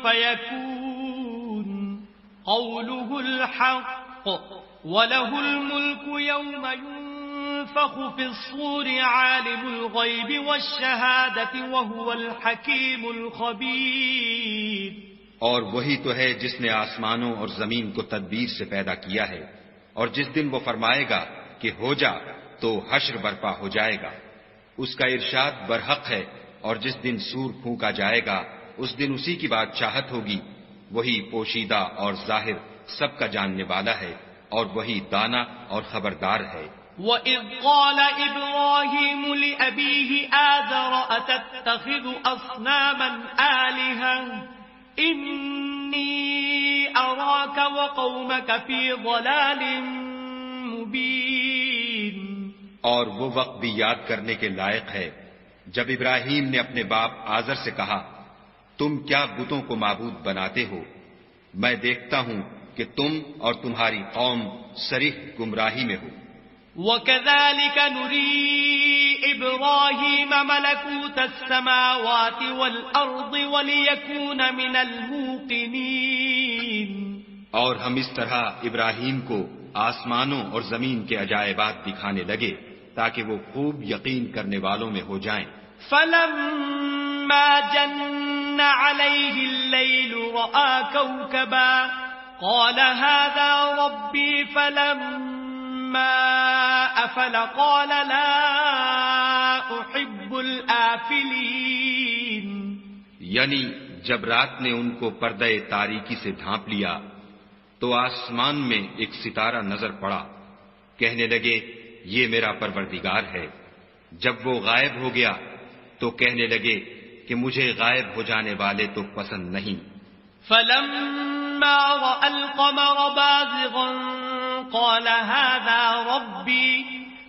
فَيَكُونُ قَوْلُهُ الْحَقُّ وَلَهُ الْمُلْكُ يَوْمَ يُنفَخُ فِي الصُّورِ عَالِمُ الْغَيْبِ وَالشَّهَادَةِ وَهُوَ الْحَكِيمُ الْخَبِيرُ. اور وہی تو ہے جس نے آسمانوں اور زمین کو تدبیر سے پیدا کیا ہے اور جس دن وہ فرمائے گا کہ ہو جا تو حشر برپا ہو جائے گا. اس کا ارشاد برحق ہے، اور جس دن سور پھونکا جائے گا اس دن اسی کی بادشاہت ہوگی. وہی پوشیدہ اور ظاہر سب کا جاننے والا ہے، اور وہی دانا اور خبردار ہے. وَإِذْ قَالَ إِبْرَاهِيمُ لِأَبِيهِ آزَرَ أَتَتَّخِذُ أَصْنَامًا آلِهَةً إِنِّي أَرَاكَ وَقَوْمَكَ فِي ضَلَالٍ مُبِينٍ. اور وہ وقت بھی یاد کرنے کے لائق ہے جب ابراہیم نے اپنے باپ آزر سے کہا، تم کیا بتوں کو معبود بناتے ہو؟ میں دیکھتا ہوں کہ تم اور تمہاری قوم صریح گمراہی میں ہو. وَكَذَلِكَ نُرِي إِبْرَاهِيمَ مَلَكُوتَ السَّمَاوَاتِ وَالْأَرْضِ وَلِيَكُونَ مِنَ الْمُوقِنِينَ. اور ہم اس طرح ابراہیم کو آسمانوں اور زمین کے عجائبات دکھانے لگے تاکہ وہ خوب یقین کرنے والوں میں ہو جائیں. فَلَمَّا جَنَّ عَلَيْهِ اللَّيْلُ رَأَى كَوْكَبًا قَالَ هَذَا رَبِّي فَلَمَّا أَفَلَ قَالَ لَا أُحِبُّ الْآفِلِينَ. یعنی جب رات نے ان کو پردہ تاریکی سے ڈھانپ لیا تو آسمان میں ایک ستارہ نظر پڑا. کہنے لگے یہ میرا پروردگار ہے. جب وہ غائب ہو گیا تو کہنے لگے کہ مجھے غائب ہو جانے والے تو پسند نہیں. فَلَمَّا رَأَى الْقَمَرَ بَازِغًا قَالَ هَذَا رَبِّي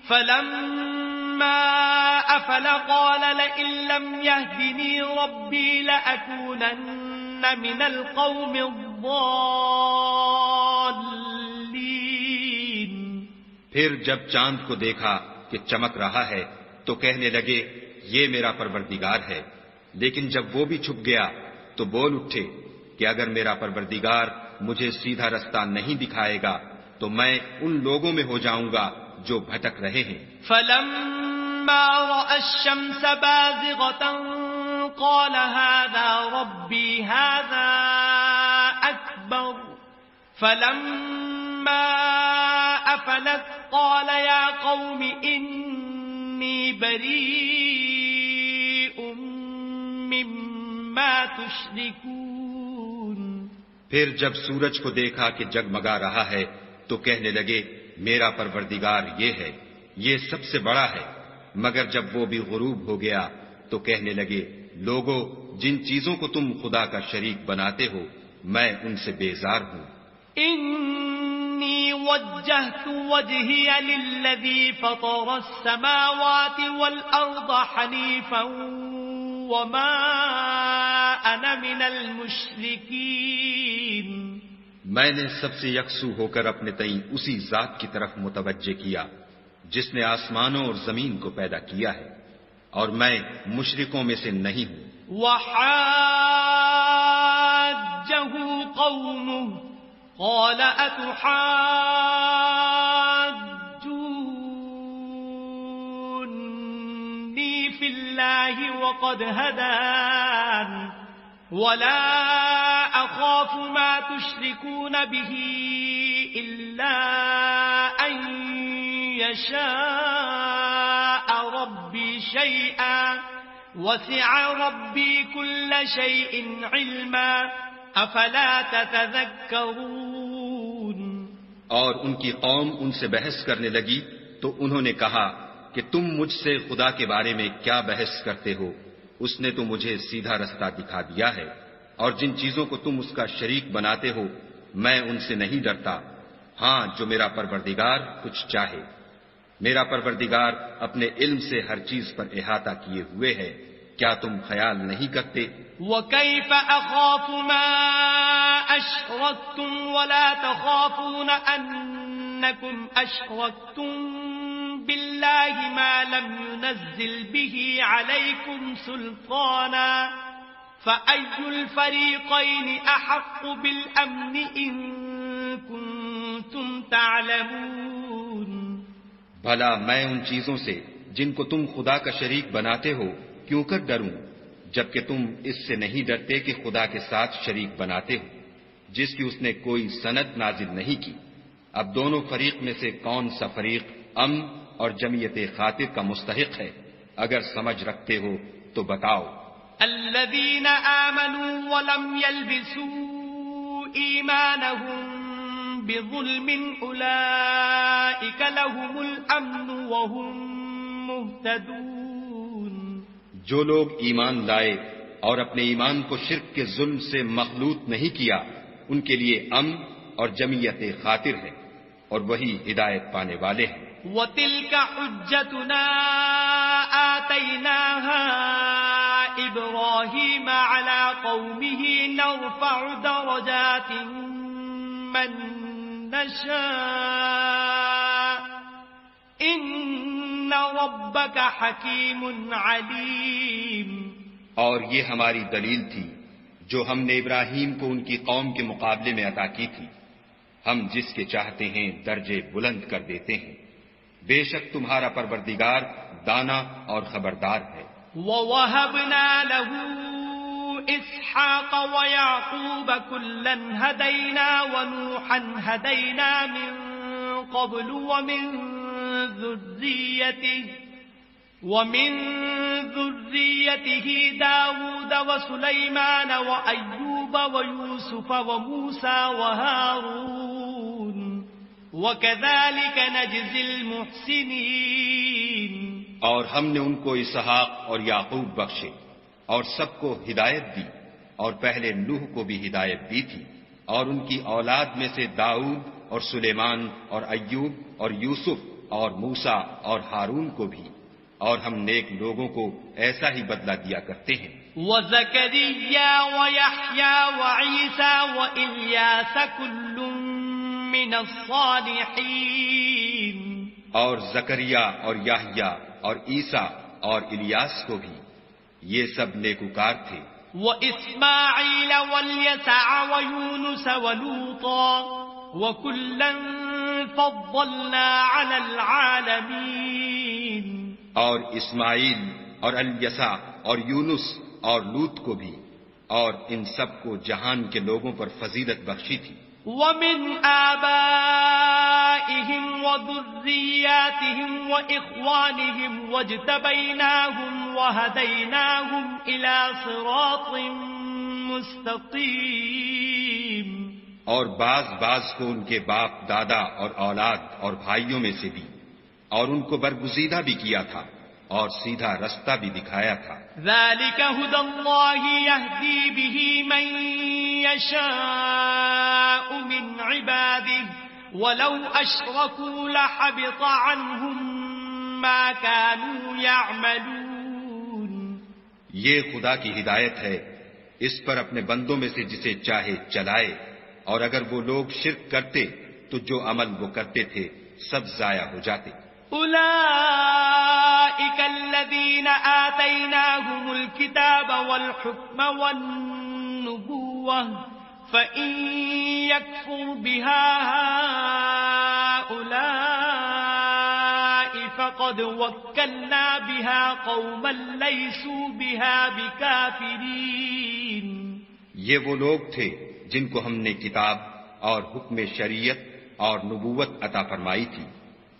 فَلَمَّا أَفَلَ قَالَ لَئِن لَّمْ يَهْدِنِي رَبِّي لَأَكُونَنَّ مِنَ الْقَوْمِ الضَّالِّينَ. پھر جب چاند کو دیکھا کہ چمک رہا ہے تو کہنے لگے یہ میرا پروردگار ہے. لیکن جب وہ بھی چھپ گیا تو بول اٹھے کہ اگر میرا پروردگار مجھے سیدھا رستہ نہیں دکھائے گا تو میں ان لوگوں میں ہو جاؤں گا جو بھٹک رہے ہیں. فَلَمَّا رَأَى الشَّمْسَ بَازِغَةً قَالَ هَذَا رَبِّي هَذَا أَكْبَرُ فَلَمَّا أَفَلَتْ قَالَ يَا قَوْمِ إِنِّي بَرِيءٌ مِّمَّا تُشْرِكُونَ. پھر جب سورج کو دیکھا کہ جگمگا رہا ہے تو کہنے لگے میرا پروردگار یہ ہے، یہ سب سے بڑا ہے. مگر جب وہ بھی غروب ہو گیا تو کہنے لگے لوگو جن چیزوں کو تم خدا کا شریک بناتے ہو میں ان سے بیزار ہوں. إِنِّي وَجَّهْتُ وَجْهِيَ لِلَّذِي فَطَرَ السَّمَاوَاتِ وَالْأَرْضَ حَنِيفًا وَمَا أَنَا مِنَ الْمُشْرِكِينَ. میں نے سب سے یکسو ہو کر اپنے تئیں اسی ذات کی طرف متوجہ کیا جس نے آسمانوں اور زمین کو پیدا کیا ہے، اور میں مشرکوں میں سے نہیں ہوں. وَحَاجَّهُ قَوْمُهُ قَالَ أَتُحَاجُّونِّي فِي اللَّهِ وَقَدْ هَدَانِ وَلَا أَخَافُ مَا تُشْرِكُونَ بِهِ إِلَّا أَن يَشَاءَ رَبِّي شَيْئًا وَسِعَ رَبِّي كُلَّ شَيْءٍ عِلْمًا أَفَلَا تَتَذَكَّرُونَ. اور ان کی قوم ان سے بحث کرنے لگی تو انہوں نے کہا کہ تم مجھ سے خدا کے بارے میں کیا بحث کرتے ہو؟ اس نے تو مجھے سیدھا رستہ دکھا دیا ہے، اور جن چیزوں کو تم اس کا شریک بناتے ہو میں ان سے نہیں ڈرتا. ہاں جو میرا پروردگار کچھ چاہے. میرا پروردگار اپنے علم سے ہر چیز پر احاطہ کیے ہوئے ہے. کیا تم خیال نہیں کرتے؟ وَكَيْفَ أَخَافُ مَا أَشْرَكْتُمْ وَلَا تَخَافُونَ أَنَّكُمْ أَشْرَكْتُمْ بِاللَّهِ مَا لَمْ يُنَزِّلْ بِهِ عَلَيْكُمْ سُلْطَانًا فَأَيُّ الْفَرِيقَيْنِ أَحَقُّ بِالْأَمْنِ إِن كُنتُمْ تَعْلَمُونَ. بھلا میں ان چیزوں سے جن کو تم خدا کا شریک بناتے ہو کیوں کر ڈروں، جبکہ تم اس سے نہیں ڈرتے کہ خدا کے ساتھ شریک بناتے ہو جس کی اس نے کوئی سند نازل نہیں کی. اب دونوں فریق میں سے کون سا فریق امن اور جمعیت خاطر کا مستحق ہے؟ اگر سمجھ رکھتے ہو تو بتاؤ۔ الذين آمنوا ولم يلبسوا إيمانهم بظلم أولئك لهم الأمن وهم مهتدون۔ جو لوگ ایمان لائے اور اپنے ایمان کو شرک کے ظلم سے مخلوط نہیں کیا، ان کے لیے امن اور جمعیت خاطر ہے، اور وہی ہدایت پانے والے ہیں۔ وَتِلْكَ حُجَّتُنَا آتَيْنَاهَا إِبْرَاهِيمَ عَلَى قَوْمِهِ نَرْفَعُ دَرَجَاتٍ مَّن نَّشَاءُ إِنَّ رَبَّكَ حَكِيمٌ عَلِيمٌ۔ اور یہ ہماری دلیل تھی جو ہم نے ابراہیم کو ان کی قوم کے مقابلے میں عطا کی تھی، ہم جس کے چاہتے ہیں درجے بلند کر دیتے ہیں، بے شک تمہارا پروردگار دانا اور خبردار ہے۔ وَوَهَبْنَا لَهُ إِسْحَاقَ وَيَعْقُوبَ كُلًّا هَدَيْنَا وَنُوحًا هَدَيْنَا مِن قَبْلُ وَمِن ذُرِّيَّتِهِ دَاوُودَ وَسُلَيْمَانَ وَأَيُّوبَ وَيُوسُفَ وَمُوسَى وَهَارُونَ وَكَذَلِكَ نَجْزِي الْمُحْسِنِينَ۔ اور ہم نے ان کو اسحاق اور یعقوب بخشے اور سب کو ہدایت دی، اور پہلے نوح کو بھی ہدایت دی تھی، اور ان کی اولاد میں سے داؤد اور سلیمان اور ایوب اور یوسف اور موسیٰ اور ہارون کو بھی، اور ہم نیک لوگوں کو ایسا ہی بدلہ دیا کرتے ہیں۔ وَزَكَرِيَّا وَيَحْيَا وَعِيسَى وَإِلْيَاسَ كُلٌّ مِّنَ الصَّالِحِينَ۔ اور زکریا اور یحییٰ اور عیسیٰ اور الیاس کو بھی، یہ سب نیکوکار تھے۔ وَإِسْمَاعِيلَ وَالْيَسَعَ وَيُونُسَ وَلُوطًا وَكُلًّا فَضَّلْنَا عَلَى الْعَالَمِينَ۔ اور اسماعیل اور الیسع اور یونس اور لوط کو بھی، اور ان سب کو جہان کے لوگوں پر فضیلت بخشی تھی۔ وَمِنْ آبَائِهِمْ وَذُرِّيَّاتِهِمْ وَإِخْوَانِهِمْ وَاجْتَبَيْنَاهُمْ وَهَدَيْنَاهُمْ إِلَى صِرَاطٍ مُسْتَقِيمٍ۔ اور بعض کو ان کے باپ دادا اور اولاد اور بھائیوں میں سے بھی، اور ان کو برگزیدہ بھی کیا تھا اور سیدھا رستہ بھی دکھایا تھا۔ ذَلِكَ هُدَى اللَّهِ يَهْدِي بِهِ مَن يَشَاءُ مِنْ عِبَادِهِ وَلَوْ أَشْرَكُوا لَحَبِطَ عَنْهُمْ مَا كَانُوا يَعْمَلُونَ۔ یہ خدا کی ہدایت ہے، اس پر اپنے بندوں میں سے جسے چاہے چلائے، اور اگر وہ لوگ شرک کرتے تو جو عمل وہ کرتے تھے سب ضائع ہو جاتے۔ أولئك الذين آتيناهم الكتاب والحكم والنبوة فإن يكفر بها هؤلاء فقد وكلنا بها قوما ليسوا بها بكافرين۔ یہ وہ لوگ تھے جن کو ہم نے کتاب اور حکم شریعت اور نبوت عطا فرمائی تھی،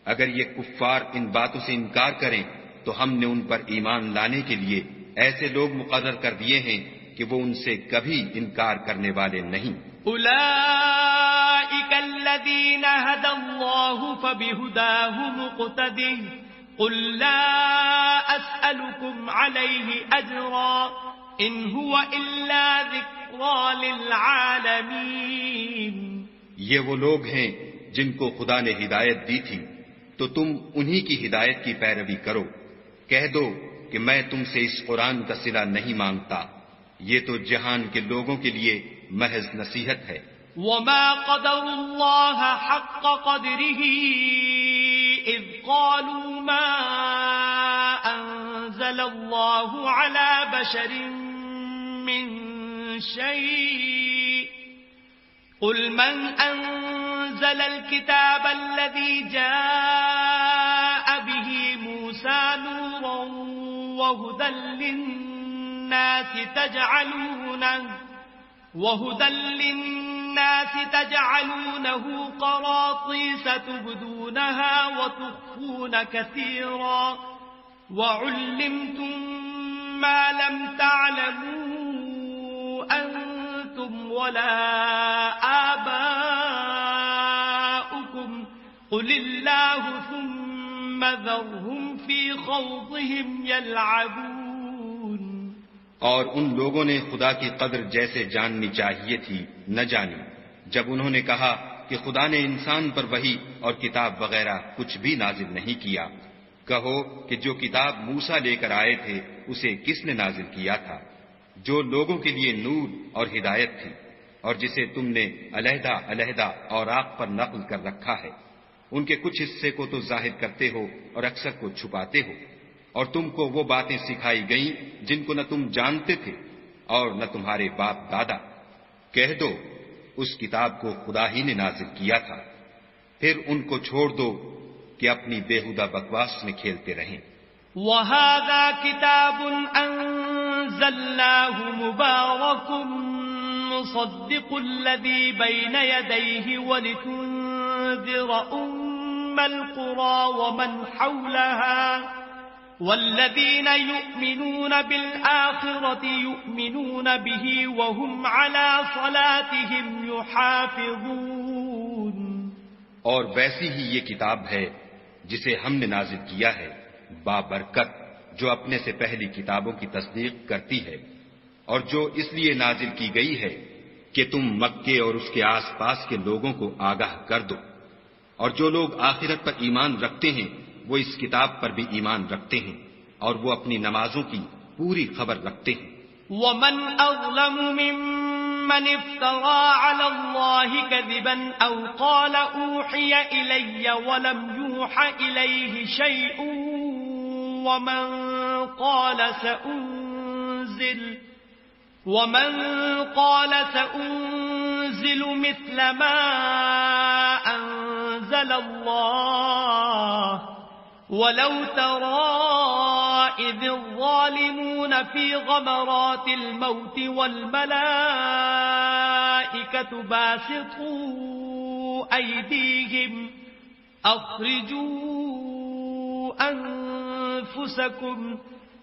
اگر یہ کفار ان باتوں سے انکار کریں تو ہم نے ان پر ایمان لانے کے لیے ایسے لوگ مقرر کر دیے ہیں کہ وہ ان سے کبھی انکار کرنے والے نہیں۔ اولئک الذین ھدی اللہ فبہداہ مقتدہ قل لا اسألکم علیہ اجرا ان هو الا ذکری للعالمین۔ یہ وہ لوگ ہیں جن کو خدا نے ہدایت دی تھی، تو تم انہی کی ہدایت کی پیروی کرو۔ کہہ دو کہ میں تم سے اس قرآن کا صلہ نہیں مانگتا، یہ تو جہان کے لوگوں کے لیے محض نصیحت ہے۔ وما قدر اللہ حق قدره اذ قالوا ما انزل اللہ على بشر من شيء قل من انزل الكتاب الذي جاء به موسى نورا وهدى للناس تجعلونه قراطيس تبدونها وتخفون كثيرا وعلمتم ما لم تعلموا أنتم ولا آباؤكم قل الله ثم ذرهم في خوضهم يلعبون. اور ان لوگوں نے خدا کی قدر جیسے جاننی چاہیے تھی نہ جانی جب انہوں نے کہا کہ خدا نے انسان پر وحی اور کتاب وغیرہ کچھ بھی نازل نہیں کیا. کہو کہ جو کتاب موسیٰ لے کر آئے تھے اسے کس نے نازل کیا تھا؟ جو لوگوں کے لیے نور اور ہدایت تھی، اور جسے تم نے علیحدہ علیحدہ اوراق پر نقل کر رکھا ہے. ان کے کچھ حصے کو تو ظاہر کرتے ہو اور اکثر کو چھپاتے ہو. اور تم کو وہ باتیں سکھائی گئیں جن کو نہ تم جانتے تھے اور نہ تمہارے باپ دادا. کہہ دو اس کتاب کو خدا ہی نے نازل کیا تھا. پھر ان کو چھوڑ دو کہ اپنی بےہودہ بکواس میں کھیلتے رہیں. وَهَذَا كِتَابٌ أَنزَلْنَاهُ مُبَارَكٌ مُصَدِّقُ الَّذِي بَيْنَ يَدَيْهِ وَلِتُنذِرَ أُمَّ الْقُرَى وَمَنْ حَوْلَهَا وَالَّذِينَ يُؤْمِنُونَ بِالْآخِرَةِ يُؤْمِنُونَ بِهِ وَهُمْ عَلَى صَلَاتِهِمْ يُحَافِظُونَ. اور ویسی ہی یہ کتاب ہے جسے ہم نے نازل کیا ہے بابرکت، جو اپنے سے پہلی کتابوں کی تصدیق کرتی ہے، اور جو اس لیے نازل کی گئی ہے کہ تم مکے اور اس کے آس پاس کے لوگوں کو آگاہ کر دو. اور جو لوگ آخرت پر ایمان رکھتے ہیں وہ اس کتاب پر بھی ایمان رکھتے ہیں اور وہ اپنی نمازوں کی پوری خبر رکھتے ہیں. وَمَنْ أَظْلَمُ مِمَّنِ افْتَرَى عَلَى اللَّهِ كَذِبًا أَوْ قَالَ أُوحِيَ إِلَيَّ وَلَمْ يُوحَ إِلَيْهِ شَيْءٌ وَمَنْ قَالَ سَأُنزِلُ مِثْلَ مَا أَنزَلَ اللَّهُ وَلَوْ تَرَى إِذِ الظَّالِمُونَ فِي غَمَرَاتِ الْمَوْتِ وَالْمَلَائِكَةُ بَاسِطُو أَيْدِيهِمْ أَخْرِجُوا أَنفُسَكُمْ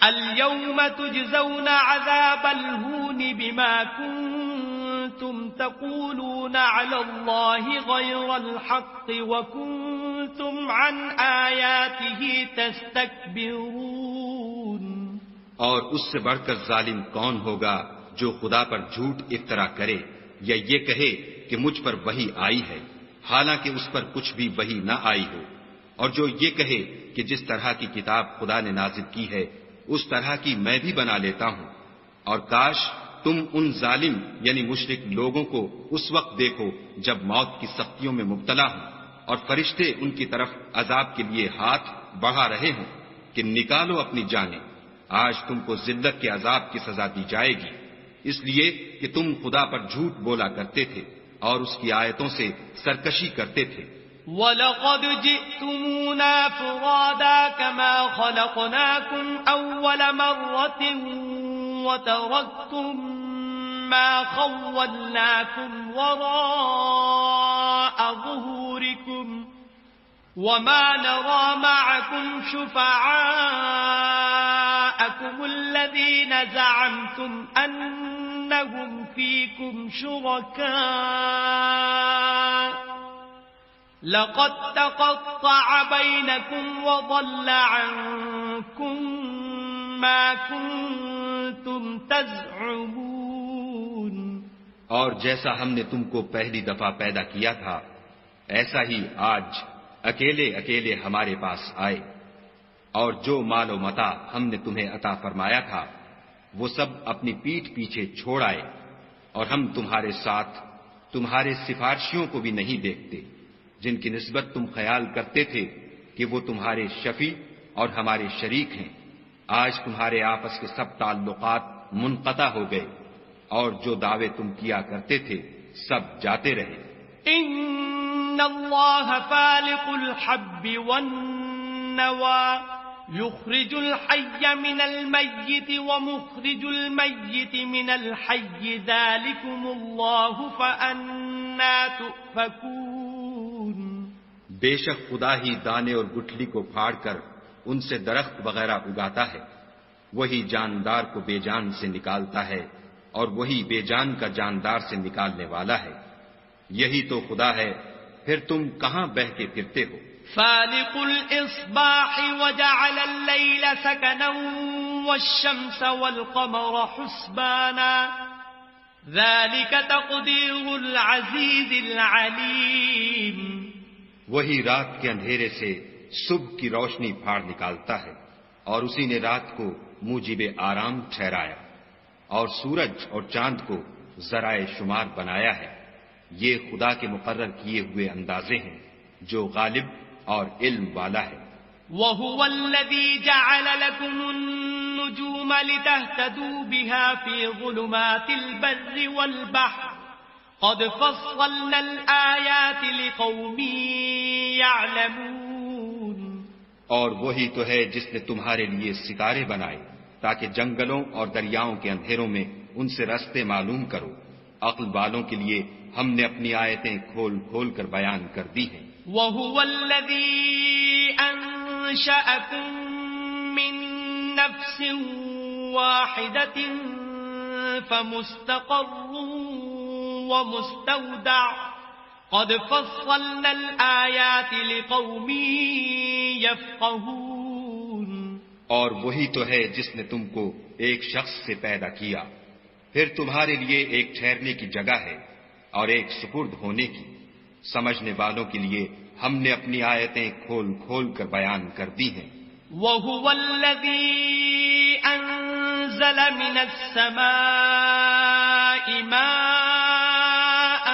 الْيَوْمَ تُجْزَوْنَ عَذَابَ الْهُونِ بِمَا كُنتُمْ تَقُولُونَ عَلَى اللَّهِ غَيْرَ الْحَقِّ وَكُنتُمْ عَنْ آيَاتِهِ تَسْتَكْبِرُونَ. اور اس سے بڑھ کر ظالم کون ہوگا جو خدا پر جھوٹ افطرا کرے یا یہ کہے کہ مجھ پر وحی آئی ہے حالانکہ اس پر کچھ بھی وحی نہ آئی ہو، اور جو یہ کہے کہ جس طرح کی کتاب خدا نے نازل کی ہے اس طرح کی میں بھی بنا لیتا ہوں. اور کاش تم ان ظالم یعنی مشرک لوگوں کو اس وقت دیکھو جب موت کی سختیوں میں مبتلا ہوں اور فرشتے ان کی طرف عذاب کے لیے ہاتھ بڑھا رہے ہوں کہ نکالو اپنی جانیں، آج تم کو ذلت کے عذاب کی سزا دی جائے گی، اس لیے کہ تم خدا پر جھوٹ بولا کرتے تھے اور اس کی آیتوں سے سرکشی کرتے تھے. وَلَقَدْ جِئْتُمُونَا فُرَادَا كَمَا خَلَقْنَاكُمْ أَوَّلَ مَرَّةٍ وَتَرَكْتُمْ مَا خَوَّلْنَاكُمْ وَرَاءَ ظُهُورِكُمْ وَمَا نَرَى مَعَكُمْ شُفَعَاءَكُمُ الَّذِينَ زَعَمْتُمْ أَنَّهُمْ فِيكُمْ شُرَكَاءُ لَقَدْ تَقَطَّعَ بَيْنَكُمْ وَضَلَّ عَنكُمْ مَا كُنتُمْ تَزْعُمُونَ. اور جیسا ہم نے تم کو پہلی دفعہ پیدا کیا تھا ایسا ہی آج اکیلے اکیلے ہمارے پاس آئے، اور جو مال و متاع ہم نے تمہیں عطا فرمایا تھا وہ سب اپنی پیٹھ پیچھے چھوڑ آئے، اور ہم تمہارے ساتھ تمہارے سفارشیوں کو بھی نہیں دیکھتے جن کی نسبت تم خیال کرتے تھے کہ وہ تمہارے شفیع اور ہمارے شریک ہیں. آج تمہارے آپس کے سب تعلقات منقطع ہو گئے اور جو دعوے تم کیا کرتے تھے سب جاتے رہے. ان اللہ فالق الحب والنوى يخرج الحي من الميت ومخرج الميت من الحي ذلكم الله فأنا أَنَّى تُؤْفَكُونَ بے شک خدا ہی دانے اور گٹھلی کو پھاڑ کر ان سے درخت وغیرہ اگاتا ہے، وہی جاندار کو بے جان سے نکالتا ہے اور وہی بے جان کا جاندار سے نکالنے والا ہے، یہی تو خدا ہے، پھر تم کہاں بہہ کے پھرتے ہو؟ فالق الإصباح وجعل الليل سكنا والشمس والقمر حسبانا ذلك تقدير العزيز العليم وہی رات کے اندھیرے سے صبح کی روشنی پھاڑ نکالتا ہے اور اسی نے رات کو موجب آرام ٹھہرایا اور سورج اور چاند کو ذرائع شمار بنایا ہے، یہ خدا کے مقرر کیے ہوئے اندازے ہیں جو غالب اور علم والا ہے۔ وَهُوَ الَّذِي جَعَلَ لَكُمُ النُّجُومَ لِتَهْتَدُوا بِهَا فِي ظُلُمَاتِ الْبَرِّ وَالْبَحْرِ قَدْ فَصَّلْنَا الْآيَاتِ لِقَوْمٍ يَعْلَمُونَ اور وہی تو ہے جس نے تمہارے لیے ستارے بنائے تاکہ جنگلوں اور دریاؤں کے اندھیروں میں ان سے راستے معلوم کرو، عقل والوں کے لیے ہم نے اپنی آیتیں کھول کھول کر بیان کر دی ہیں۔ وَهُوَ الَّذِي أَنشَأَكُم مِّن نَّفْسٍ وَاحِدَةٍ فَمُسْتَقَرٌّ وَمُسْتَوْدَعٌ قَدْ فَصَّلْنَا الْآيَاتِ لِقَوْمٍ يَفْقَهُونَ اور وہی تو ہے جس نے تم کو ایک شخص سے پیدا کیا، پھر تمہارے لیے ایک ٹھہرنے کی جگہ ہے اور ایک سپرد ہونے کی، سمجھنے والوں کے لیے ہم نے اپنی آیتیں کھول کھول کر بیان کر دی ہیں۔ وَهُوَ الَّذِي أَنزَلَ مِنَ السَّمَاءِ مَاءً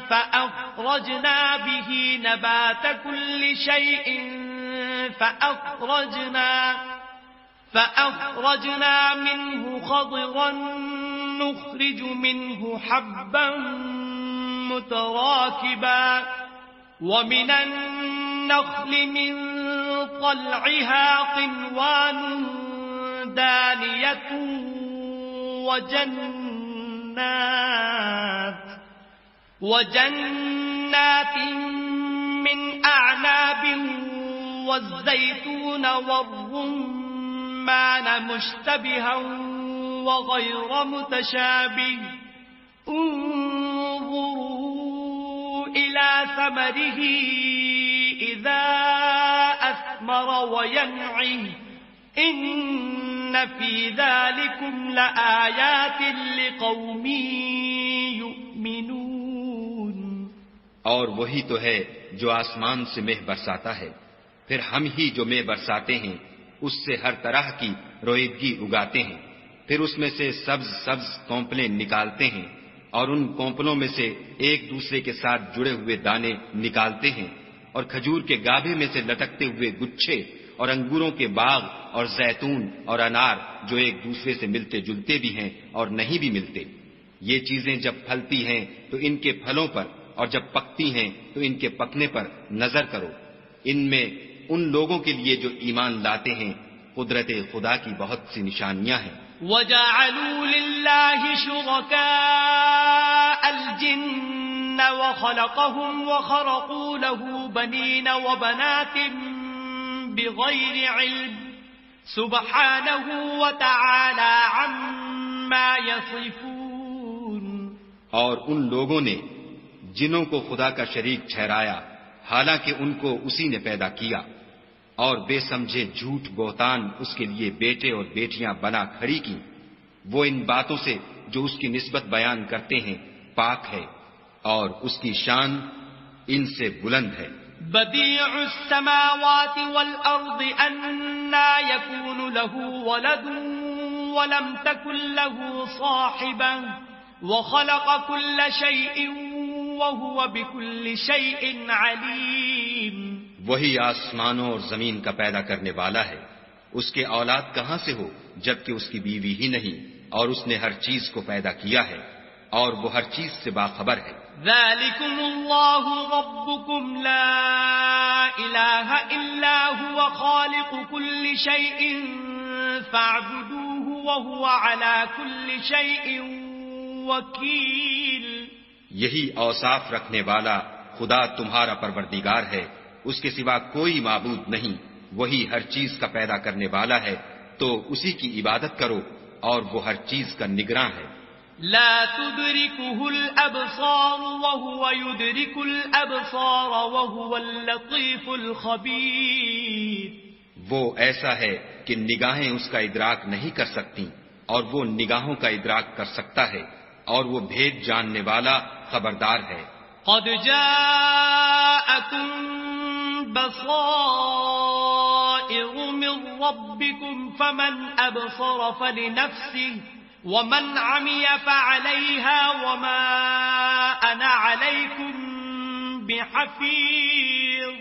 فَأَخْرَجْنَا بِهِ نَبَاتَ كُلِّ شَيْءٍ فَأَخْرَجْنَا مِنْهُ خَضِرًا نُخْرِجُ مِنْهُ حَبًّا مُتَرَاكِبًا وَمِنَ النَّخْلِ مِنْ طَلْعِهَا قِنْوَانٌ دَانِيَةٌ وَجَنَّاتٍ مِّنْ أَعْنَابٍ وَالزَّيْتُونَ وَالرُّمَّانَ مُشْتَبِهًا وَغَيْرَ مُتَشَابِهٍ انظُرُوا إِلَى ثَمَرِهِ إِذَا أَثْمَرَ وَيَنْعِهِ إِنَّ فِي ذَلِكُمْ لَآيَاتٍ لِقَوْمٍ يُؤْمِنُونَ اور وہی تو ہے جو آسمان سے مہ برساتا ہے، پھر ہم ہی جو مہ برساتے ہیں اس سے ہر طرح کی رویدگی اگاتے ہیں، پھر اس میں سے سبز سبز کونپلیں نکالتے ہیں اور ان کونپلوں میں سے ایک دوسرے کے ساتھ جڑے ہوئے دانے نکالتے ہیں، اور کھجور کے گابھے میں سے لٹکتے ہوئے گچھے اور انگوروں کے باغ اور زیتون اور انار جو ایک دوسرے سے ملتے جلتے بھی ہیں اور نہیں بھی ملتے۔ یہ چیزیں جب پھلتی ہیں تو ان کے پھلوں پر اور جب پکتی ہیں تو ان کے پکنے پر نظر کرو، ان میں ان لوگوں کے لیے جو ایمان لاتے ہیں قدرت خدا کی بہت سی نشانیاں ہیں۔ وَجَعَلُوا لِلَّهِ شُرَكَاءَ الْجِنَّ وَخَلَقَهُمْ وَخَرَقُوا لَهُ بَنِينَ وَبَنَاتٍ بِغَيْرِ عِلْمٍ سُبْحَانَهُ وَتَعَالَى عَمَّا يَصِفُونَ اور ان لوگوں نے جنوں کو خدا کا شریک ٹھہرایا حالانکہ ان کو اسی نے پیدا کیا، اور بے سمجھے جھوٹ بہتان اس کے لیے بیٹے اور بیٹیاں بنا کھڑی کی، وہ ان باتوں سے جو اس کی نسبت بیان کرتے ہیں پاک ہے اور اس کی شان ان سے بلند ہے۔ بديع السماوات والأرض أنى يكون له ولد ولم تكن له صاحبة وخلق كل شيء وهو بكل شيء عليم۔ وہی آسمانوں اور زمین کا پیدا کرنے والا ہے، اس کے اولاد کہاں سے ہو جبکہ اس کی بیوی ہی نہیں، اور اس نے ہر چیز کو پیدا کیا ہے اور وہ ہر چیز سے باخبر ہے۔ ذَلِكُمُ اللَّهُ رَبُّكُمْ لَا إِلَٰهَ إِلَّا هُوَ خَالِقُ كُلِّ شَيْءٍ فَاعْبُدُوهُ وَهُوَ عَلَى كُلِّ شَيْءٍ وَكِيلٌ۔ یہی اوصاف رکھنے والا خدا تمہارا پروردگار ہے، اس کے سوا کوئی معبود نہیں، وہی ہر چیز کا پیدا کرنے والا ہے، تو اسی کی عبادت کرو اور وہ ہر چیز کا نگراں ہے۔ لا تدركه الأبصار وهو يدرك الأبصار وهو اللطيف الخبير۔ وہ ایسا ہے کہ نگاہیں اس کا ادراک نہیں کر سکتی اور وہ نگاہوں کا ادراک کر سکتا ہے، اور وہ بھید جاننے والا خبردار ہے۔ قد جاءكم بصائر من ربكم فمن أبصر فلنفسه ومن عمي فعليها وما أنا عليكم بحفيظ۔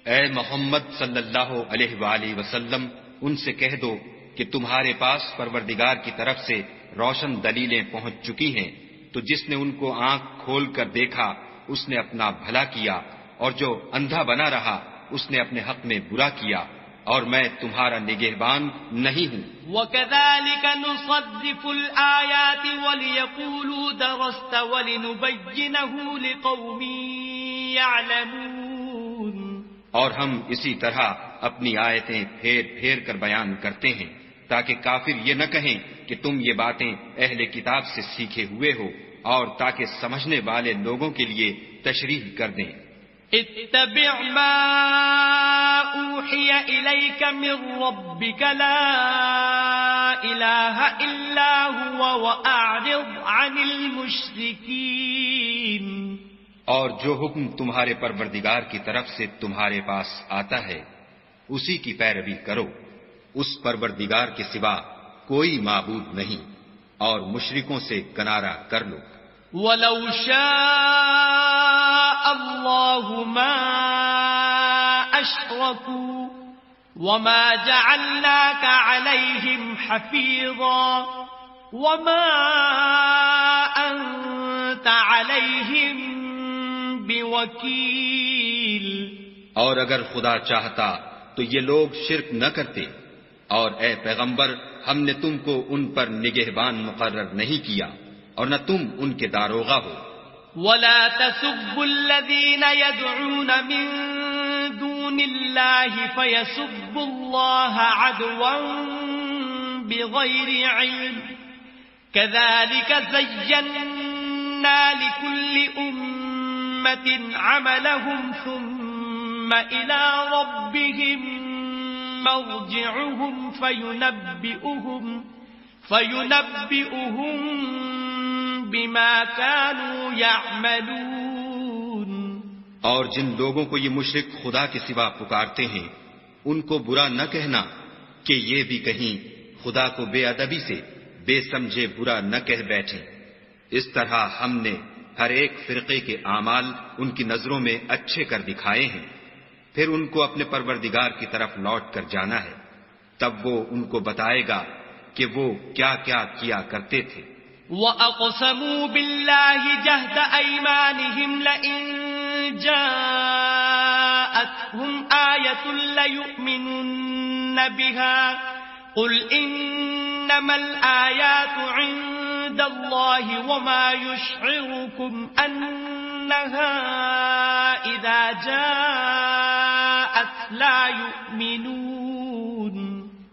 اے محمد صلی اللہ علیہ وآلہ وسلم، ان سے کہہ دو کہ تمہارے پاس پروردگار کی طرف سے روشن دلیلیں پہنچ چکی ہیں، تو جس نے ان کو آنکھ کھول کر دیکھا اس نے اپنا بھلا کیا، اور جو اندھا بنا رہا اس نے اپنے حق میں برا کیا، اور میں تمہارا نگہبان نہیں ہوں۔ وَكَذَلِكَ نُصَدِّفُ الْآيَاتِ وَلِيَقُولُوا دَرَسْتَ وَلِنُبَيِّنَهُ لِقَوْمٍ يَعْلَمُونَ۔ اور ہم اسی طرح اپنی آیتیں پھیر پھیر کر بیان کرتے ہیں تاکہ کافر یہ نہ کہیں کہ تم یہ باتیں اہل کتاب سے سیکھے ہوئے ہو، اور تاکہ سمجھنے والے لوگوں کے لیے تشریح کر دیں۔ اتبع ما اوحی الیک من ربک لا الہ الا هو واعرض عن المشرکین۔ اور جو حکم تمہارے پروردگار کی طرف سے تمہارے پاس آتا ہے اسی کی پیروی کرو، اس پروردگار کے سوا کوئی معبود نہیں، اور مشرکوں سے کنارہ کر لو۔ وَلَوْ شَاءَ اللَّهُ مَا أَشْرَكُوا وَمَا جَعَلْنَاكَ عَلَيْهِمْ حَفِيظًا وَمَا أَنْتَ عَلَيْهِمْ بِوَكِيلٍ۔ اور اگر خدا چاہتا تو یہ لوگ شرک نہ کرتے، اور اے پیغمبر ہم نے تم کو ان پر نگہبان مقرر نہیں کیا، اور نہ تم ان کے داروغہ ہو۔ وَلَا تَسُبُّوا الَّذِينَ يَدْعُونَ مِن دُونِ اللَّهِ فَيَسُبُّوا اللَّهَ عَدْوًا بِغَيْرِ عِلْمٍ كَذَلِكَ زَيَّنَّا لِكُلِّ أُمَّةٍ عَمَلَهُمْ ثُمَّ إِلَى رَبِّهِمْ مَرْجِعُهُمْ فَيُنَبِّئُهُم بِمَا كَانُوا يَعْمَلُونَ۔ اور جن لوگوں کو یہ مشرک خدا کے سوا پکارتے ہیں ان کو برا نہ کہنا کہ یہ بھی کہیں خدا کو بے ادبی سے بے سمجھے برا نہ کہہ بیٹھیں۔ اس طرح ہم نے ہر ایک فرقے کے اعمال ان کی نظروں میں اچھے کر دکھائے ہیں، پھر ان کو اپنے پروردگار کی طرف لوٹ کر جانا ہے، تب وہ ان کو بتائے گا کہ وہ کیا کیا کیا کرتے تھے۔ وَأَقْسَمُوا بِاللَّهِ جَهْدَ أَيْمَانِهِمْ لَئِن جَاءَتْهُمْ آيَةٌ لَيُؤْمِنُنَّ بِهَا قُلْ إِنَّمَا الْآيَاتُ عِندَ اللَّهِ وَمَا يُشْعِرُكُمْ أَنَّهَا إِذَا جَاءَتْ لَا يُؤْمِنُونَ۔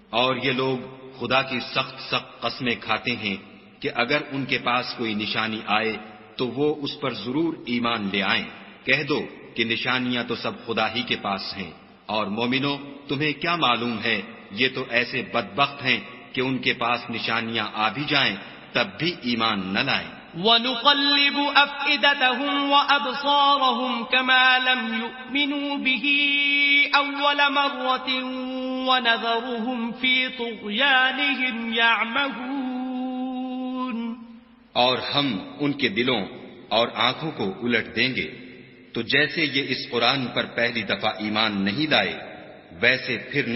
اور یہ لوگ خدا کی سخت قسمیں کھاتے ہیں کہ اگر ان کے پاس کوئی نشانی آئے تو وہ اس پر ضرور ایمان لے آئیں۔ کہہ دو کہ نشانیاں تو سب خدا ہی کے پاس ہیں، اور مومنو تمہیں کیا معلوم ہے یہ تو ایسے بدبخت ہیں کہ ان کے پاس نشانیاں آ بھی جائیں تب بھی ایمان نہ لائیں۔ وَنُقَلِّبُ أَفْئِدَتَهُمْ وَأَبْصَارَهُمْ كَمَا لَمْ يُؤْمِنُوا بِهِ أَوَّلَ مَرَّةٍ وَنَذَرُهُمْ فِي طُغْيَانِهِمْ يَعْمَهُونَ۔ اور ہم ان کے دلوں اور آنکھوں کو الٹ دیں گے، تو جیسے یہ اس قرآن پر پہلی دفعہ ایمان نہیں لائے ویسے پھر